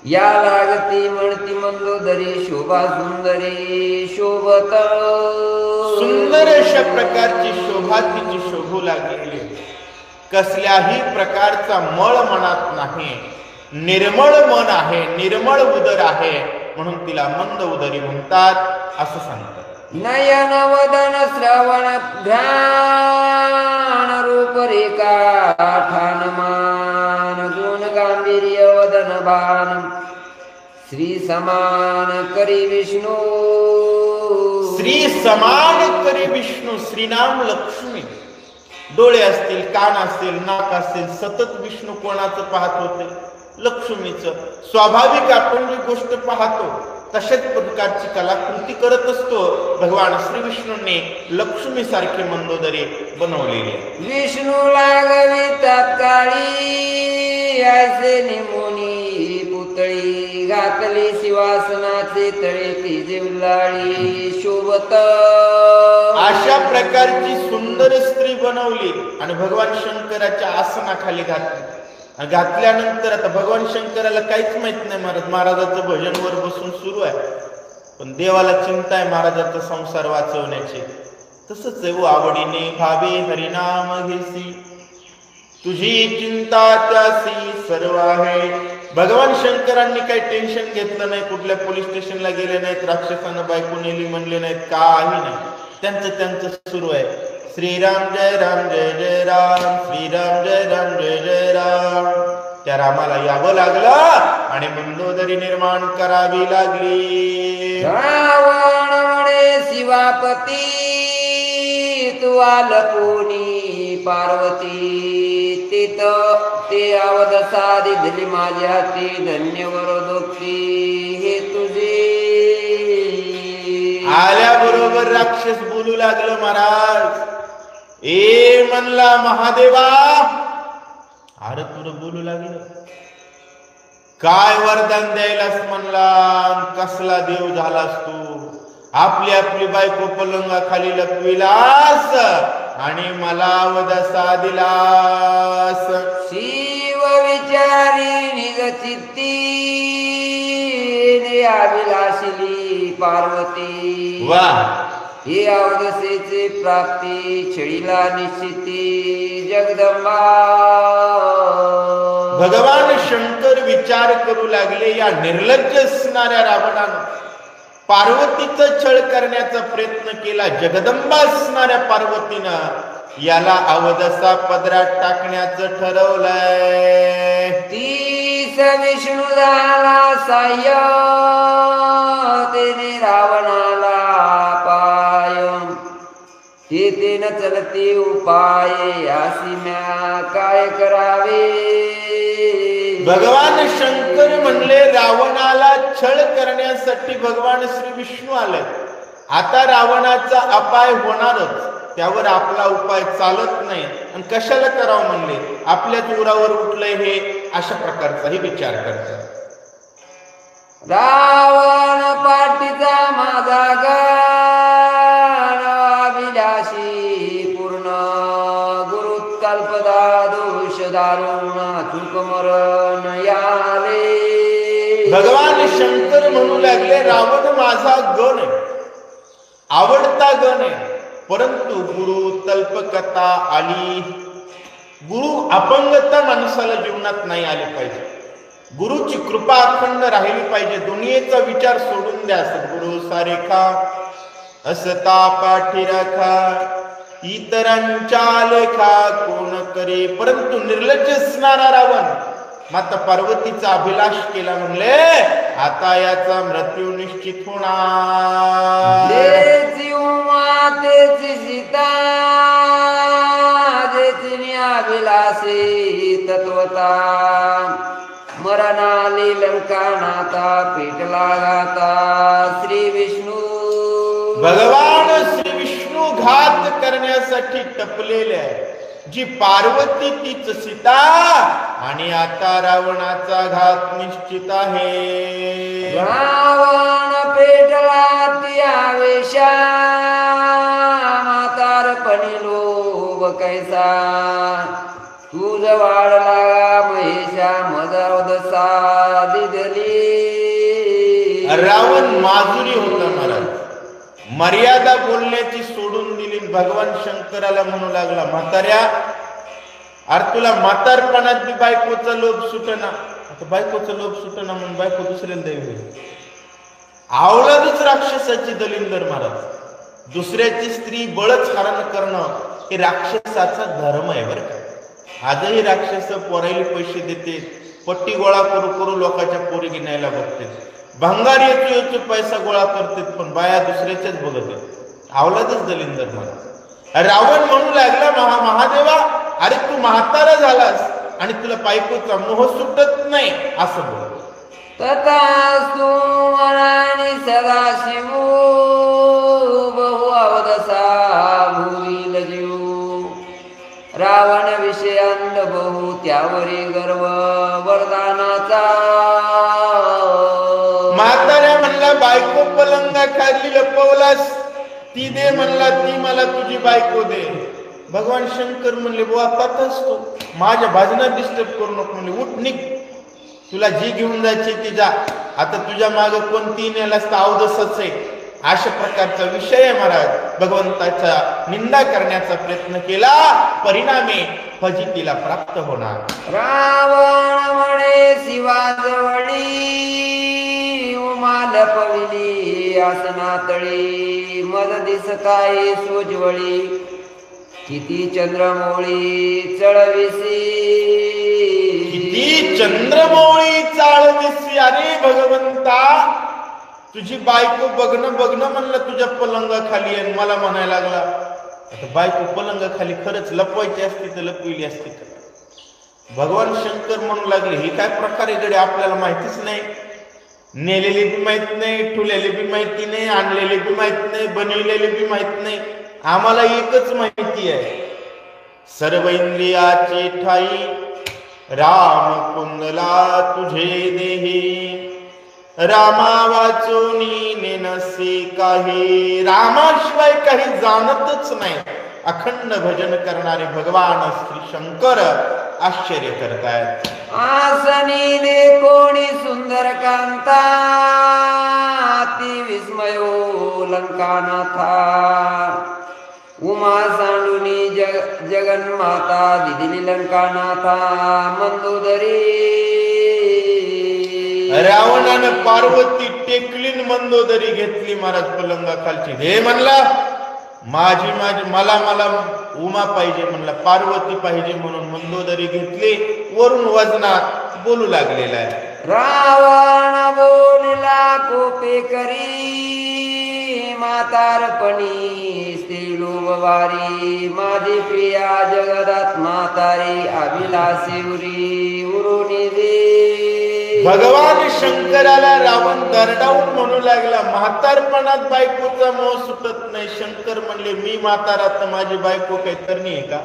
S3: या लागती म्हणती मंदोदरी शोभा सुंदरी शोभत.
S1: सुंदर अशा प्रकारची शोभा तिची शोभू लागलेली, कसल्याही प्रकारचा मळ मनात नाही, निर्मळ मन आहे, निर्मळ उदर आहे म्हणून तिला मंद उदरी म्हणतात असं सांगतात.
S3: नयन वदन श्रवण ध्यान रूप रेखा ठाण मान गुण गांभीर्य वदन भान श्री समान करी विष्णू
S2: श्री समान करी विष्णू. श्रीनाम लक्ष्मी. डोळे असतील, कान असतील, नाक असतील, सतत विष्णू कोणाचं पाहत होते? लक्ष्मीचं. स्वाभाविक आपण जी गोष्ट पाहतो तशाच प्रकारची कलाकृती करत असतो भगवान श्री विष्णूंनी लक्ष्मी सारखे मंदोदरी बनवलेले.
S3: विष्णू लागवी तात्काळी ऐसे निमुनी पुतळी घातली शिवासनाचे तळे ती जिवलाळी शोभत.
S2: अशा प्रकारची सुंदर स्त्री बनवली आणि भगवान शंकराच्या आसनाखाली घातली. घातल्यानंतर आता भगवान शंकराला काहीच माहित नाही. महाराजाचं भजन वर बसून सुरू आहे, पण देवाला चिंता आहे महाराजाचा संसार वाचवण्याची. तसंच आहे, आवडीने भावे हरिनाम घेसी तुझी चिंता त्यासी सर्व आहे. भगवान शंकरांनी काही टेन्शन घेतलं नाही, कुठल्या पोलीस स्टेशनला गेले नाहीत, राक्षसांना बायको नेली म्हणले नाहीत, काही नाही. त्यांचं सुरू आहे. श्रीराम जय राम जय जय राम, श्रीराम जय राम जय जय राम. त्या रामाला यावं लागलं आणि मंदोदरी निर्माण करावी लागली.
S3: रावण म्हणे शिवापती तू आलपुनी पार्वती तिथ ते अवध साधी दिली माझ्या हाती धन्य वरदोक्ती हे तुझे.
S2: आल्याबरोबर राक्षस बोलू लागलं, महाराज ए म्हणला महादेवा. अरे तुला बोलू लागलं, काय वरदान द्यायलास म्हणला, कसला देव झालास तू. आपली बायको पलंगाखाली लपविलास आणि मला अवदसा दिलास.
S3: शिव विचारी निज चित्ती अभिलाषिली पार्वती.
S2: वा,
S3: हे अवदसेचे प्राप्ती छळीला निश्चिती जगदंबा.
S2: भगवान शंकर विचार करू लागले, या निर्लज्ज असणाऱ्या रावणानं पार्वतीचा छळ करण्याचा प्रयत्न केला. जगदंबा असणाऱ्या पार्वतीनं याला अवदसा पदरात टाकण्याचं ठरवलंय.
S3: तीस विष्णू झाला साह्य तेने रावणाला पाय ते न चलते उपाय यासी म्या काय करावे.
S2: भगवान शंकर म्हणले, रावणाला छळ करण्यासाठी भगवान श्री विष्णू आले. आता रावणाचा अपाय होणारच, त्यावर आपला उपाय चालत नाही आणि कशाला करावं म्हणले, आपल्याच उरावर उठलंय हे अशा प्रकारचाही विचार करतात.
S3: रावण पाठीचा माझा गण अभिलाषी पूर्ण गुरु कल्पदा दोष दारुण चुक मरण याले.
S2: भगवान शंकर म्हणू लागले, रावण माझा गण आहे, आवडता गण आहे, परंतु गुरु तल्पकता आली. गुरु अपंगता माणसाला जीवनात नाही आली पाहिजे. गुरुची कृपा अखंड राहिली पाहिजे. दुनियेचा विचार सोडून द्या. सद्गुरु सारेखा असता पाठी राखा, इतरांच्या लेखा कोण करे. परंतु निर्लज्ज असणारा रावण माता पार्वतीचा अभिलाष केला. म्हणले, आता याचा मृत्यू निश्चित होणार.
S3: मातेची सीता जेची अभिलाषी तत्वता मरणाली लंका नाता पेटला गाता. श्री विष्णू
S2: भगवान श्री विष्णू घात करण्यासाठी टपलेले आहे. जी पार्वती तीच सीता आणि आता रावणाचा घात निश्चित आहे.
S3: रावण पेटला ती आवेशा म्हातारपणी लोभ कैसा तुझ वाढला महेशा मदावदसा दिदली.
S2: रावण माजुरी होता महाराज, मर्यादा बोलण्याची सोडून दिली. भगवान शंकराला म्हणू लागला, म्हाताऱ्या, अरे तुला म्हातारपणात बी बायकोचा लोभ सुटना. आता बायकोचा लोभ सुटना म्हणून बायको दुसऱ्याला द्यावी. आवळाच राक्षसाची दलिंदर महाराज.
S1: दुसऱ्याची स्त्री बळच करणं हे राक्षसाचा धर्म आहे बरं का. आजही राक्षस पोरायला पैसे देते, पट्टी गोळा करू करू लोकांच्या पोरी गिनायला बघते, भंगार येतो पैसा गोळा करते, पण बाया दुसऱ्याच्याच बघत आहेत. आवलादच दलिंदर मला. रावण म्हणू लागला महादेवा, अरे तू म्हातारा झालास आणि तुला बायकोचा मोह सुटत नाही असं बोल.
S3: तथास्तु वराणि सदाशिव बहु अवदसा भूमिल जीव. रावण विषयांत बहु त्यावरी गर्व वरदानाचा.
S1: म्हाताऱ्या म्हणला बायको पलंगा खाली लपवलास, ती दे म्हणला, ती मला तुझी बायको दे. भगवान शंकर म्हणले बुवा कथाच तो माझ्या भाजनात डिस्टर्ब करू नको. म्हणले उठ निघ, तुला जी घेऊन जायची ती जा, आता तुझ्या माग कोणती नेलास तर अवदसच आहे. अशा प्रकारचा विषय आहे महाराज. भगवंताचा निंदा करण्याचा प्रयत्न केला, परिणामी फजितीला प्राप्त होणार.
S3: रावण म्हणे शिवाजवळी उमाल पविली आसनातळी. मद दिसताय सोजवळी किती चंद्रमौळी चळविसी.
S1: किती चंद्रमौळी चाळविसी. अरे भगवंता, तुझी बायको बघणं म्हणलं तुझ्या पलंगाखाली आणि मला म्हणायला लागला. आता बायको पलंगाखाली खरंच लपवायची असती तर लपविली असती का? भगवान शंकर म्हणू लागले ही काय प्रकारे गडे आपल्याला माहितीच नाही. नेलेली बी माहित नाही, ठुलेली बी माहिती नाही, आणलेली बी माहित नाही, बनविलेली बी माहित नाही. आम्हाला एकच माहिती आहे, सर्व इंद्रियाची ठाई राम कुंडला तुझे देही. रामा वाचोनी नेनसी काही. रामाशिवाय काही जाणतच नाही. अखंड भजन करणारे भगवान श्री शंकर आश्चर्य करतायत.
S3: आसनी दे कोणी सुंदर कांता ती विस्मयो लंकानाथा. उमा सांडुनी जगन्माता दिदिली लंकानाथा मंदोदरी.
S1: रावणानं पार्वती टेकलीन मंदोदरी घेतली महाराज पलंगाखालची. हे म्हणला मला उमा पाहिजे म्हणला, पार्वती पाहिजे म्हणून मंदोदरी घेतली. वरून वजनात बोलू लागलेला आहे.
S3: रावण बोलला कोपे करी म्हातारपणी स्त्रीलोबवारी. माझी प्रिया जगदात म्हातारी अभिलाषी उरी उरुनी दे.
S1: भगवान शंकराला रावण दरडावून म्हणू लागला, म्हातारपणात बायकोचा मोह सुटत नाही. शंकर म्हणले मी म्हातारा तर माझी बायको काही तरणी आहे का?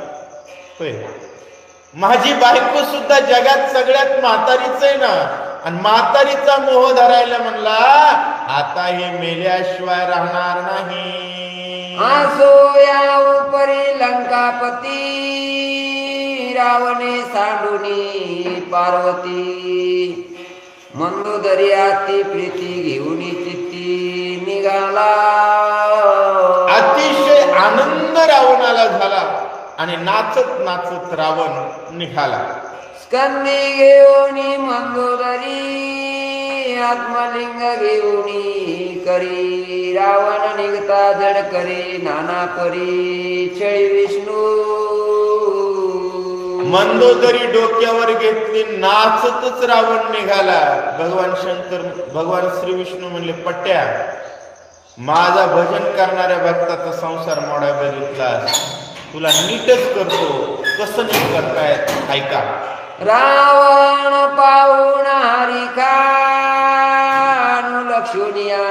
S1: होय, माझी बायको सुद्धा जगात सगळ्यात म्हातारीच आहे ना. आणि म्हातारीचा मोह धरायला म्हणला, आता हे मेल्याशिवाय राहणार नाही.
S3: आसो या उपरी लंकापती रावणे सांडुनी पार्वती. मंदोदरी आती प्रीती घेऊन चित्ती निघाला.
S1: अतिशय आनंद रावणाला झाला आणि नाचत नाचत रावण निघाला.
S3: स्कंदी घेऊनी मंदोदरी आत्मलिंग घेऊनी करी. रावण निघता जड करी नाना परी छळी विष्णू.
S1: मंदोदरी डोक्यावर घेतली, नाचतच रावण निघाला. भगवान श्री विष्णू म्हणले, पट्ट्या माझा भजन करणाऱ्या भक्ताचा संसार मोडा बघितला, तुला नीटच करतो. कसं नीट करतायत ऐका.
S3: रावण पाहून हरिका लक्षुनिया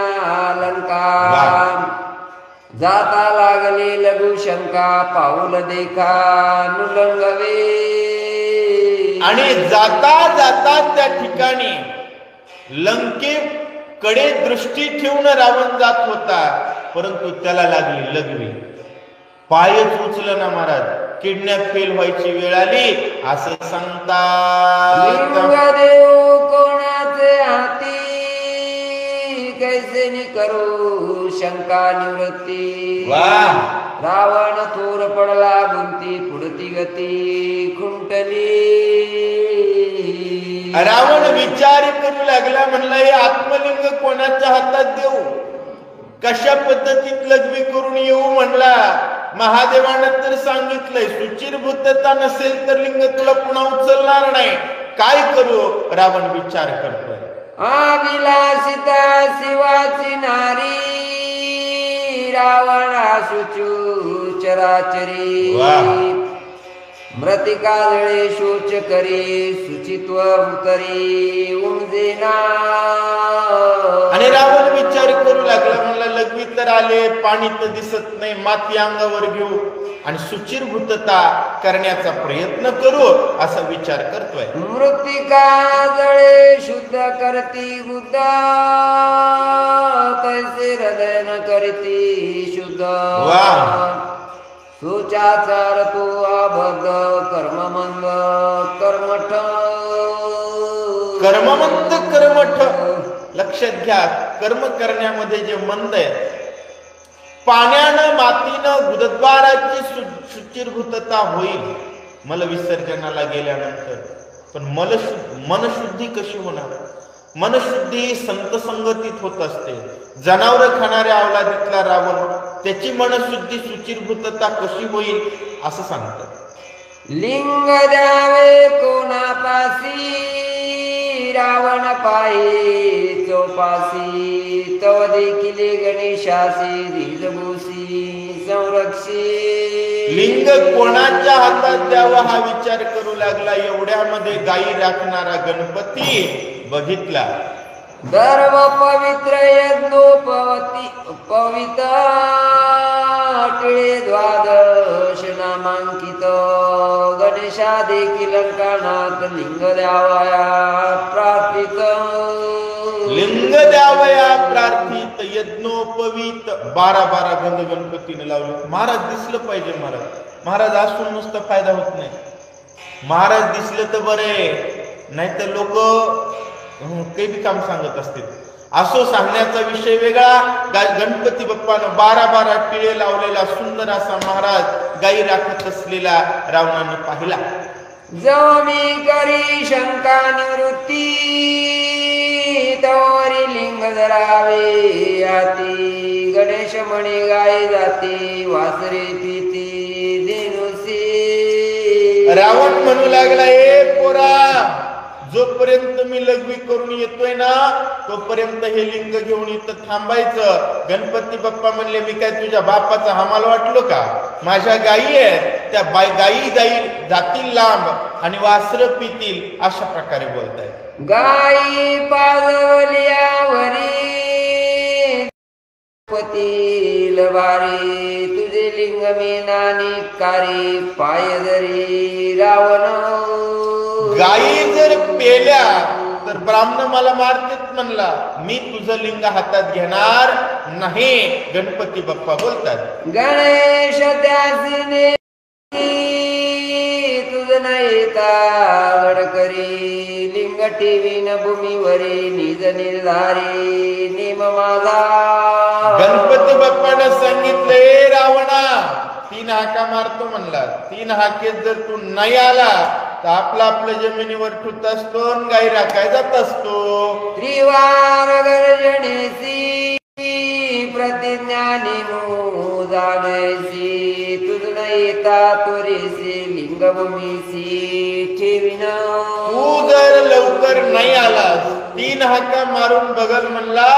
S3: लंका. जाता लागले लघु शंका पाऊल देखा नुलंगवे.
S1: आणि जाता जाता त्या ठिकाणी लंकेकडे दृष्टी ठेवून रावण जात होता, परंतु त्याला लागली लघवी. पायच उचल ना महाराज, किडनॅप फेल व्हायची वेळ आली असं सांगतात.
S3: देव कोणाचे हाती कैसे नि करू शंका निवृत्ती. रावण थोर पडला गुंती पुढती गती खुंटली.
S1: रावण विचार करू लागला, म्हणला हे आत्मलिंग कोणाच्या हातात देऊ? कशा पद्धतीत लघवी करून येऊ म्हणला. महादेवानं तर सांगितलंय सुचिरभूतता नसेल तर लिंग तुला पुन्हा उचलणार नाही. काय करू रावण विचार करतोय.
S3: अभिलाषिता शिवाची नारी रावणा शुचू चराचरी मृतिकाजळे शोच करी शुचित्व करी उमजेना.
S1: आणि रावण विचार करू लागला म्हणला लघवी तर आले, पाणी तर दिसत नाही, माती अंगावर घेऊ आणि सुचिरभूतता करण्याचा प्रयत्न करू असा विचार करतोय.
S3: मृतिका जळे शुद्ध करती बुद्ध तैसे हृदय न करती शुद्ध. सुचाचार तो अबद्ध कर्ममंद कर्मठ
S1: कर्ममंद कर्मठ. लक्षात घ्या कर्म करण्यामध्ये जे मंद आहे, पाण्यानं मातीनं गुदद्वाराची शुचिरभूतता होईल मल विसर्जनाला गेल्यानंतर. पण मनशुद्धी कशी होणार. मनशुद्धी संत संगतीत होत असते. जनावर खाणाऱ्या अवलादीतला रावण त्याची मनशुद्धी शुचिरभूतता कशी होईल असं सांगतात.
S3: लिंग द्यावे कोणापासी रावण पायी चौपासी तव देखिले गणेशासी रिजभूसी संरक्षी.
S1: लिंग कोणाच्या हातात द्यावा हा विचार करू लागला. एवढ्यामध्ये गायी राखणारा गणपती बघितला.
S3: सर्व पवित्र यज्ञोपवती पवित्र टिळे द्वादश नामांकित गणेशा देखील कानात लिंग द्यावया प्रार्थित.
S1: लिंग द्यावया प्रार्थित यज्ञोपवीत 12 गंध गणपतीने लावले. महाराज दिसलं पाहिजे. महाराज असून नुसतं फायदा होत नाही. महाराज दिसले तर बरे, नाहीतर लोक काही बी काम सांगत असतील. असो सांगण्याचा विषय वेगळा. गणपती बाप्पानं 12 टिळे लावलेला सुंदर असा महाराज गायी राखत असलेला रावणानं पाहिला.
S3: जो मी करी शंका निवृत्ती तोरी लिंग धरावे आती गणेश म्हणे गाय जाते वासरे पिती देनुसी.
S1: रावण म्हणू लागला ए पोरा, जोपर्यंत मी लघवी करून येतोय ना तोपर्यंत हे लिंग घेऊन इथं थांबायचं. गणपती बाप्पा म्हणले मी काय तुझ्या बापाचा हमाल वाटलो का. माझ्या गायी आहेत, त्या गायी जातील लांब आणि वासर पितील अशा प्रकारे बोलताय.
S3: गायी पाजवल्यावरी पतील वारी तुझे लिंग मी नानिकारी पाय जरी रावण.
S1: गायी जर पेल्या तर ब्राह्मण मला मारतेत म्हणला. मी तुझं लिंग हातात घेणार नाही गणपती बाप्पा बोलतात.
S3: गणेश त्यासीने तुझ नयता गडकरी लिंग ठेवीन भूमीवरी निज निर्धारी नेम माझा.
S1: गणपती बाप्पानं सांगितलंय रावणा 3 हाका मारतो म्हणला. 3 हाकेत जर तू नाही आला तर आपल्या जमिनीवर ठुत असतो गाई राखाय जात असतो.
S3: त्रिवार गर्जनेसी प्रतिज्ञानी जाणसी तुझ येता त्वरेसी लिंगभूमीसी ठेवीन.
S1: तू जर लवकर नाही आलास 3 हाका मारून बघल म्हणला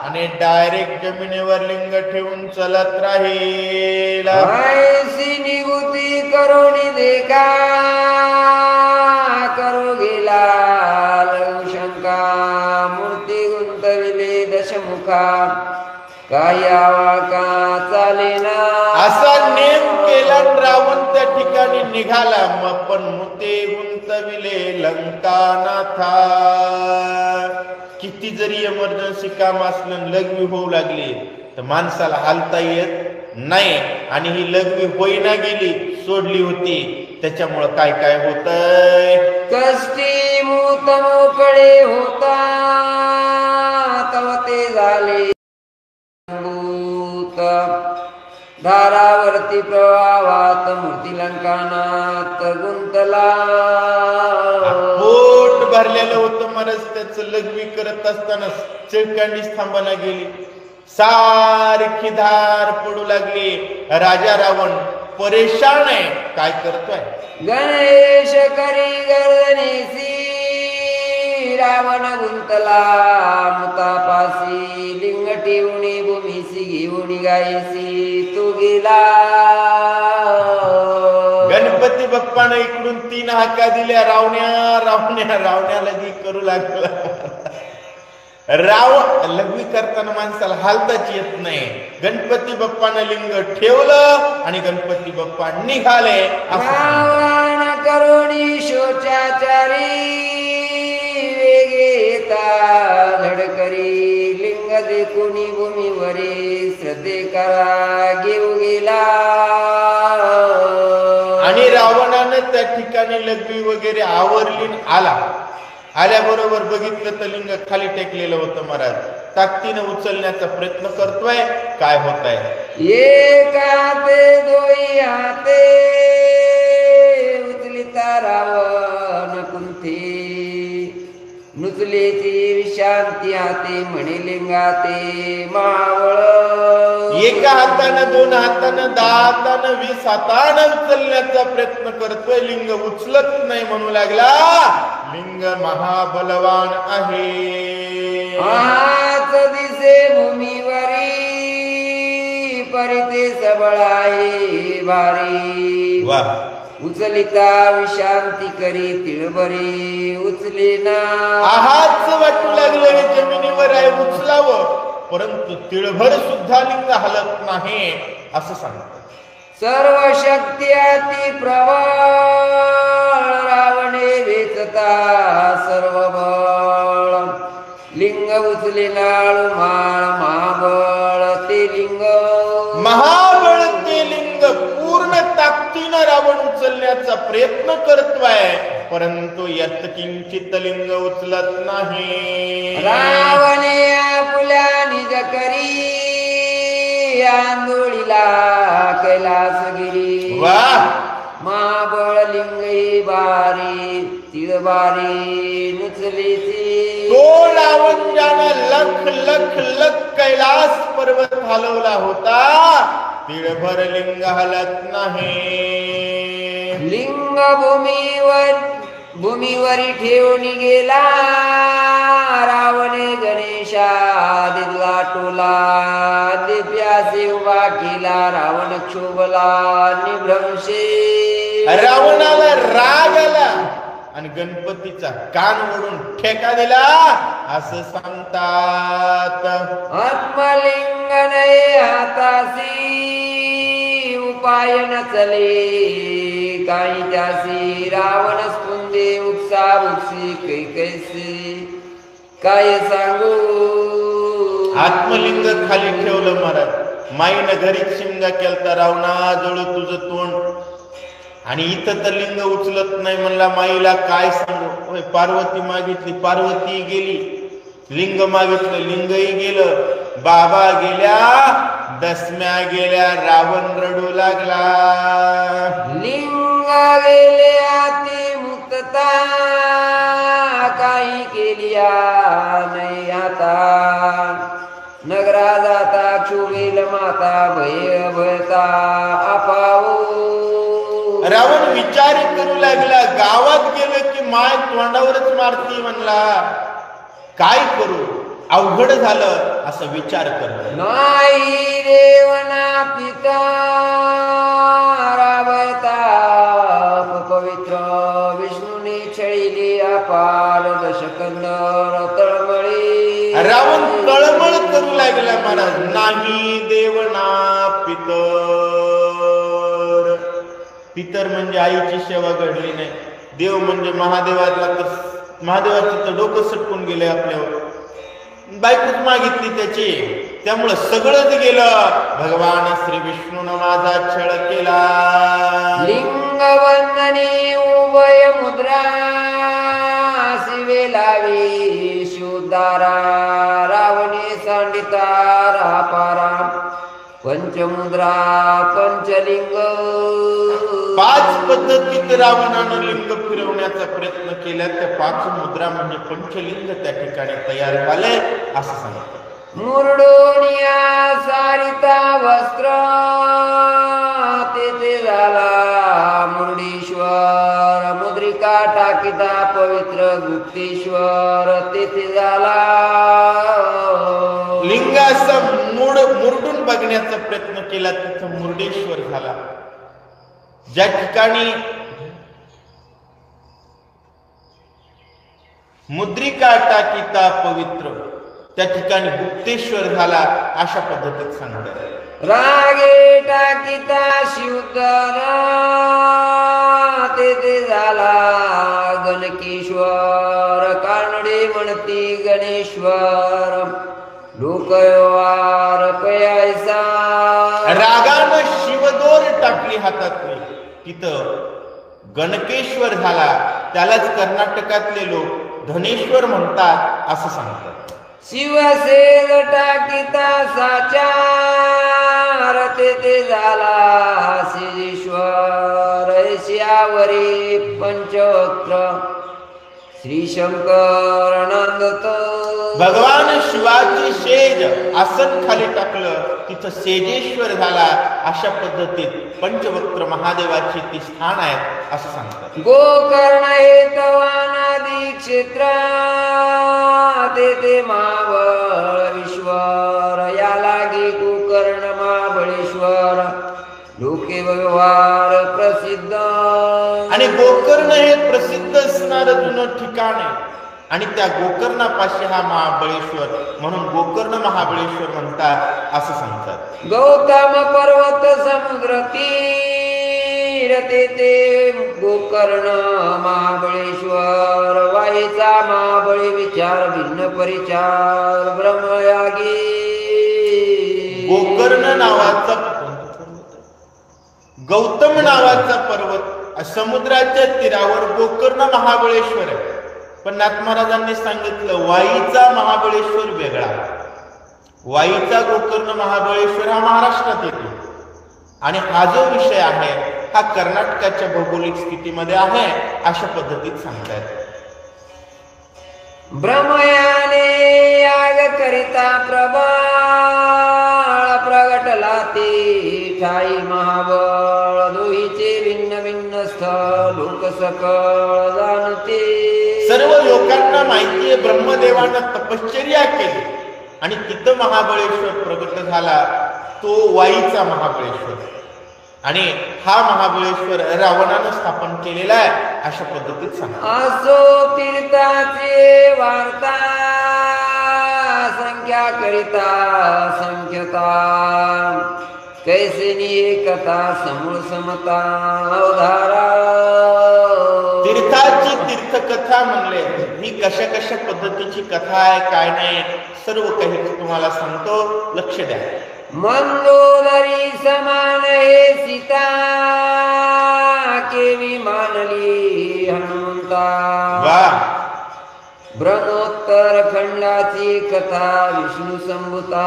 S1: आणि डायरेक्ट जमिनीवर लिंग ठेवून चलत राहील.
S3: निगुती करोनी देखा करो गेला शंका मूर्ती गुंतविले दशमुखा काय आवा का चालेना.
S1: असा नेम केला रावण त्या ठिकाणी निघाला. मग पण मुते गुंतविले लंकानाथा. किती जरी इमर्जन्सी काम असलं लघवी होऊ लागली तर माणसाला हालता येत नाही. आणि ही लघवी होईना गेली, सोडली होती. त्याच्यामुळं काय काय होतंय.
S3: कष्टी मूत मोकळे होता तव ते झाले धारावरती प्रवाहात मूर्ती लंकानात गुंतला.
S1: पोट भरलेलं होतं. महाराज त्याचं लघवी करत असताना चिळकांडीच थांबाना गेली.
S2: सारखी धार पडू लागली. राजा रावण परेशान आहे. काय करतोय?
S3: गणेश करी गर्दनेसी रावण गुंतला मुतापासी लिंग ठेवणी भूमीसी घेऊन गायसी तू गेला.
S2: गणपती बाप्पानं इकडून 3 हाका दिल्या. रावण्या रावण्या रावण्या लगी करू लागला. लग्न करताना माणसाला हालताच येत नाही. गणपती बाप्पानं लिंग ठेवलं आणि गणपती बाप्पा निघाले.
S3: रावण करुणी शोचाचारी वेगेता धडकरी लिंग देखुनी भूमीवरी श्रद्धे करा घेऊ गेला.
S2: आणि रावणानं त्या ठिकाणी लग्वी वगैरे आवरली आला. आल्याबरोबर बघितलं तर लिंग खाली टेकलेलं होतं. महाराज ताकदीनं उचलण्याचा प्रयत्न करतोय. काय होत आहे?
S3: एक हाते दोई हाते उचलिता रावण कुंथे नुचलेची विशांती हाते म्हणे लिंगाते मावळ.
S2: एका हातानं 2 हातानं 10 हातानं 20 हातानं उचलण्याचा प्रयत्न करतोय. लिंग उचलत नाही. म्हणू लागला लिंग महाबलवान आहे.
S3: हाच दिसे भूमीवरी परिते सबळ आहे भारी.
S2: वा.
S3: उचलिता विशांती करी तिळबरी उचले ना.
S2: आहाच वाटू लागलं जमिनीवर आहे उचलावं, परंतु तिळभर सुद्धा लिंग हलत नाही असं सांगतात.
S3: सर्व शक्ती अति प्रबळ रावणे वेचता सर्व बळ लिंग उचले नाळू माळ महाबळ ते लिंग.
S2: महाबळ ते लिंग पूर्ण ताकदीनं रावण उचलण्याचा प्रयत्न करतोय, परंतु यत किंचित लिंग उचलत नाही.
S3: रावणे आपुल्या निज करी आंदोळीला कैलासगिरी.
S2: वा.
S3: महाबळ लिंग बारी तिळबारी नुचलीची.
S2: तो रावण ज्यानं लख लख लख कैलास पर्वत हलवला होता, तिळभर लिंग हलत नाही.
S3: लिंग भूमीवरी ठेवून गेला रावणे गणेशा दिला टोला. दिव्यासे उभा केला रावण क्षोभला निभ्रंशे.
S2: रावणाला राग आला आणि गणपतीचा कान ओढून ठेका दिला असं सांगतात.
S3: आत्मलिंग नाही हातासी उपाय नचले काही त्यासी. रावण स्पुंदे उपसा उपसी कैसी काय सांगू.
S2: आत्मलिंग खाली ठेवलं महाराज. माईनं घरीच शिमगा केलता रावणा जळू तुझं तोंड, आणि इथं तर लिंग उचलत नाही म्हणला. माईला काय सांगू. पार्वती मागितली, पार्वती गेली. लिंग मागितलं, लिंगही गेलं. बाबा गेल्या, दसम्या गेल्या. रावण रडू लागला.
S3: लिंग गेले अति मुक्तता काही केली नाही आता. नगरा जाता क्षुभेल माता भय भयता अपाऊ.
S2: रावण विचार करू लागला. गावात गेलं की माय तोंडावरच मारती म्हणला. काय करू, अवघड झालं असं विचार करत.
S3: नाही देवना पिता रावता पवित्र विष्णूने छळिले अपार दशकंदर तळमळी.
S2: रावण तळमळ करू लागला महाराज. नाही देवना पितर. पितर म्हणजे आईची सेवा घडली नाही. देव म्हणजे महादेवाचं तर डोकं सटकून गेलंय आपल्यावर. बायकोच मागितली त्याची, त्यामुळं सगळंच गेलं. भगवान श्री विष्णूनं माझा छळ केला.
S3: लिंग वंदनी उभय मुद्रा शिवे लावी शुद्धारा. रावणे सांडिता रापारा पंचमुद्रा पंचलिंग.
S2: 5 पद्धतीत रावणानं लिंग फिरवण्याचा प्रयत्न केला. त्या 5 मुद्रा म्हणजे पंचलिंग त्या ठिकाणी तयार झाले असं सांगतात.
S3: मुरडोनिया सारिता वस्त्र तेथे झाला मुरडीश्वर मुद्रिका टाकिता पवित्र गुप्तेश्वर तेथे झाला
S2: लिंगाचा मुरडून बघण्याचा प्रयत्न केला तिथं मुर्डेश्वर झाला. ज्या ठिकाणी मुद्रिका टाकिता पवित्र त्या ठिकाणी गुप्तेश्वर झाला. अशा पद्धतीत सांगतात.
S3: रागे टाकिता शिवतर तेथे झाला गणकेश्वर कानडे म्हणती गणेश्वर लोकव्यवहार पयायसा.
S2: रागानं शिवदोर टाकली हातातली तिथं गणकेश्वर झाला. त्यालाच कर्नाटकातले लोक धनेश्वर म्हणतात असं सांगतात.
S3: शिवसेन टाकिता साचार तेथे झाला सिद्धेश्वर ऐशियावरी पंचवक्त्र श्री शंकर नंदत.
S2: भगवान शिवाची सेज आसन खाली टाकलं तिथं सेजेश्वर झाला. अशा पद्धतीत पंचवक्त्र महादेवाचे ती स्थान आहेत असं सांगतात.
S3: गोकर्ण हे तवानादी क्षेत्र तेथे महाबळ विश्वर या लागे गोकर्ण महाबळेश्वर लोके व्यवहार प्रसिद्ध.
S2: आणि गोकर्ण हे प्रसिद्ध असणारं जुनं ठिकाण आहे. आणि त्या गोकर्णापाशी हा महाबळेश्वर म्हणून गोकर्ण महाबळेश्वर म्हणतात असं सांगतात.
S3: गौतम पर्वत समुद्र तीर तेथे गोकर्ण महाबळेश्वर वाईचा महाबळी विचार भिन्न परिचार ब्रह्मयागी.
S2: गोकर्ण नावाचा गौतम नावाचा पर्वत समुद्राच्या तीरावर गोकर्ण महाबळेश्वर आहे. पण नाथ महाराजांनी सांगितलं वाईचा महाबळेश्वर वेगळा. वाईचा गोकर्ण महाबळेश्वर हा महाराष्ट्रात येतो. आणि हा जो विषय आहे हा कर्नाटकाच्या भौगोलिक स्थितीमध्ये आहे अशा पद्धतीत सांगतायत.
S3: ब्रह्मयाने याग करिता प्रबळ प्रगटला ते ठाई महाबळ दोहीचे भिन्न भिन्न स्थळ लोक सकळ जाणते.
S2: सर्व लोकांना माहितीये ब्रह्मदेवानं तपश्चर्या केली आणि तिथं महाबळेश्वर प्रगट झाला. तो वाईचा महाबळेश्वर आणि हा महाबळेश्वर रावणानं स्थापन केलेला आहे अशा पद्धतीत सांगतात.
S3: असो तीर्थाचे वार्ता संख्या करिता संख्यता कैसे एकता समूळ समता अवधारा.
S2: तीर्थाची तीर्थकथा म्हणले ही कशा कशा पद्धतीची कथा आहे काय नाही सर्व काही तुम्हाला सांगतो. लक्ष द्या.
S3: मंदोदरी समान हे सीता केवी मानली हनुमंता.
S2: वा.
S3: ब्रह्मोत्तर खंडाची कथा विष्णू संभूता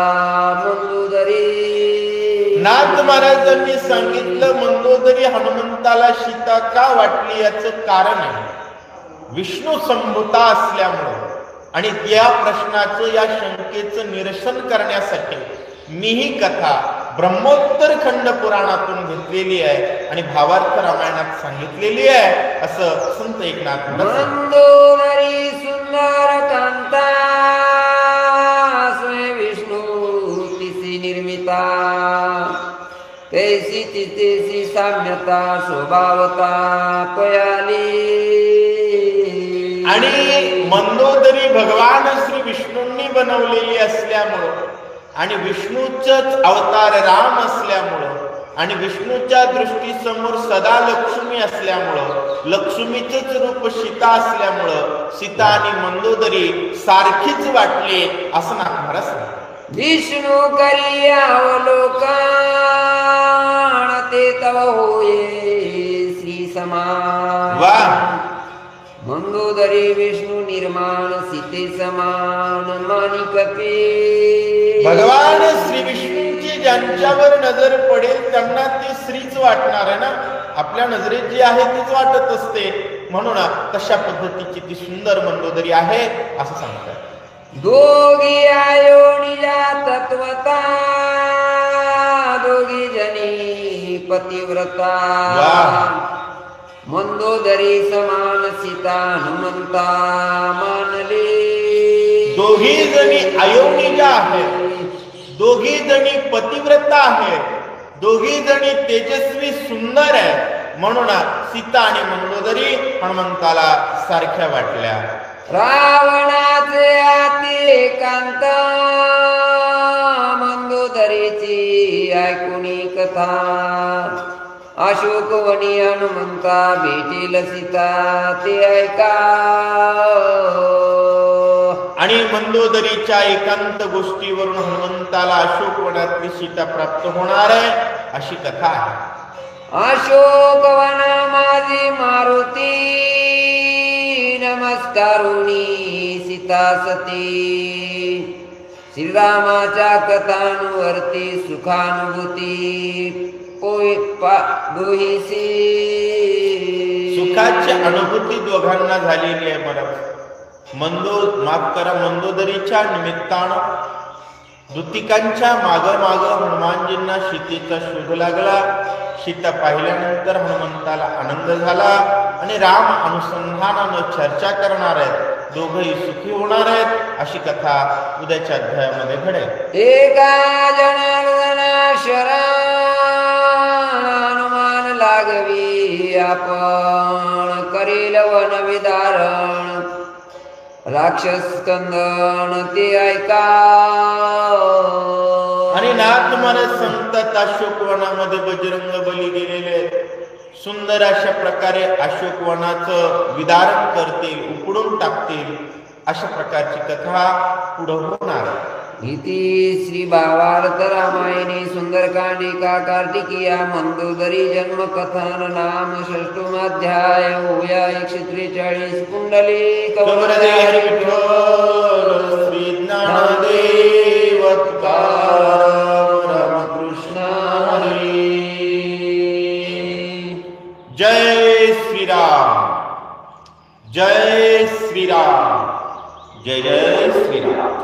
S3: मंदोदरी.
S2: नाथ महाराजांनी सांगितलं मंदोदरी हनुमंताला सीता का वाटली याचं कारण आहे विष्णू संभूता असल्यामुळे. आणि या प्रश्नाचं या शंकेचं निरसन करण्यासाठी मी ही कथा ब्रह्मोत्तर खंड पुराणातून घेतलेली आहे आणि भावार्थ रामायणात सांगितलेली आहे असं संत एकनाथ.
S3: मंदोदरी सुंदर कांता स्वयं विष्णू तिसी निर्मिता कैसी तिथेसी साम्यता स्वभावता पयाली.
S2: आणि मंदोदरी भगवान श्री विष्णूंनी बनवलेली असल्यामुळं आणि विष्णूचंच अवतार राम असल्यामुळं आणि विष्णूच्या दृष्टीसमोर सदा लक्ष्मी असल्यामुळं लक्ष्मीचंच रूप सीता असल्यामुळं सीता आणि मंदोदरी सारखीच वाटले असं नाथ महाराज सांगतात.
S3: विष्णू करी अवलोकन ते तव होये श्री समान.
S2: वा.
S3: मंदोदरी विष्णू निर्माण सीते समान माणिकपी.
S2: भगवान श्री विष्णूंची ज्यांच्यावर नजर पडेल त्यांना ती श्रीच वाटणार आहे ना. आपल्या नजरेत जी आहे तीच वाटत असते म्हणून तशा पद्धतीची ती सुंदर मंदोदरी आहे असं सांगतात.
S3: दोघी आयोनिजा तत्वता दोघी जनी पतिव्रता मंदोदरी समान सीता हनुमंता मानली
S2: दोघी जणी अयोनिजा आहेत, दोघी जणी पतिव्रता आहेत, दोघी जणी तेजस्वी सुंदर आहेत, म्हणून सीता आणि मंदोदरी हनुमंताला सारख्या वाटल्या.
S3: रावणाचे अति एकांत मंदोदरीची ऐकुनी कथा अशोकवनी हनुमंता भेटील सीता ते ऐका.
S2: आणि मंदोदरीच्या एकांत गोष्टीवरून हनुमंताला अशोकवनातली सीता प्राप्त होणार आहे अशी कथा आहे.
S3: अशोकवन माझी मारुती नमस्कारुणी सीता सती श्रीरामाच्या कथांवरती सुखानुभूती दोहीसी
S2: सुखाची अनुभूती दोघांना झालेली आहे. बरं मंदोदरीच्या निमित्तानं दूतिकांच्या माग हनुमानजींना सीतेचा शोध लागला. सीता पाहिल्यानंतर हनुमंताला आनंद झाला आणि राम अनुसंधानानं चर्चा करणार आहेत, दोघही सुखी होणार आहेत अशी कथा उद्याच्या अध्यायामध्ये घडेल.
S3: एका जनार्दन शरण हनुमान लागवी आपण करील वन विदारण राक्षस कंदन ते ऐका.
S2: आणि नाथ महाराज सांगतात अशोकवनामध्ये बजरंग बली गेलेले सुंदर अशा प्रकारे अशोकवनाचं विदारण करतील, उकडून टाकतील अशा प्रकारची कथा पुढे होणार.
S3: इति श्री भावार्थ रामायणे सुंदरकांडिका कार्तिकीया मंदोदरी जन्म कथन नाम षष्ठोमाध्याय होया 143 कुंडली
S2: कवरदे हरी विठ्ठल श्री ज्ञानदेव तुकाराम रामकृष्ण हरी. जय श्रीराम, जय श्रीराम, जय जय श्रीराम.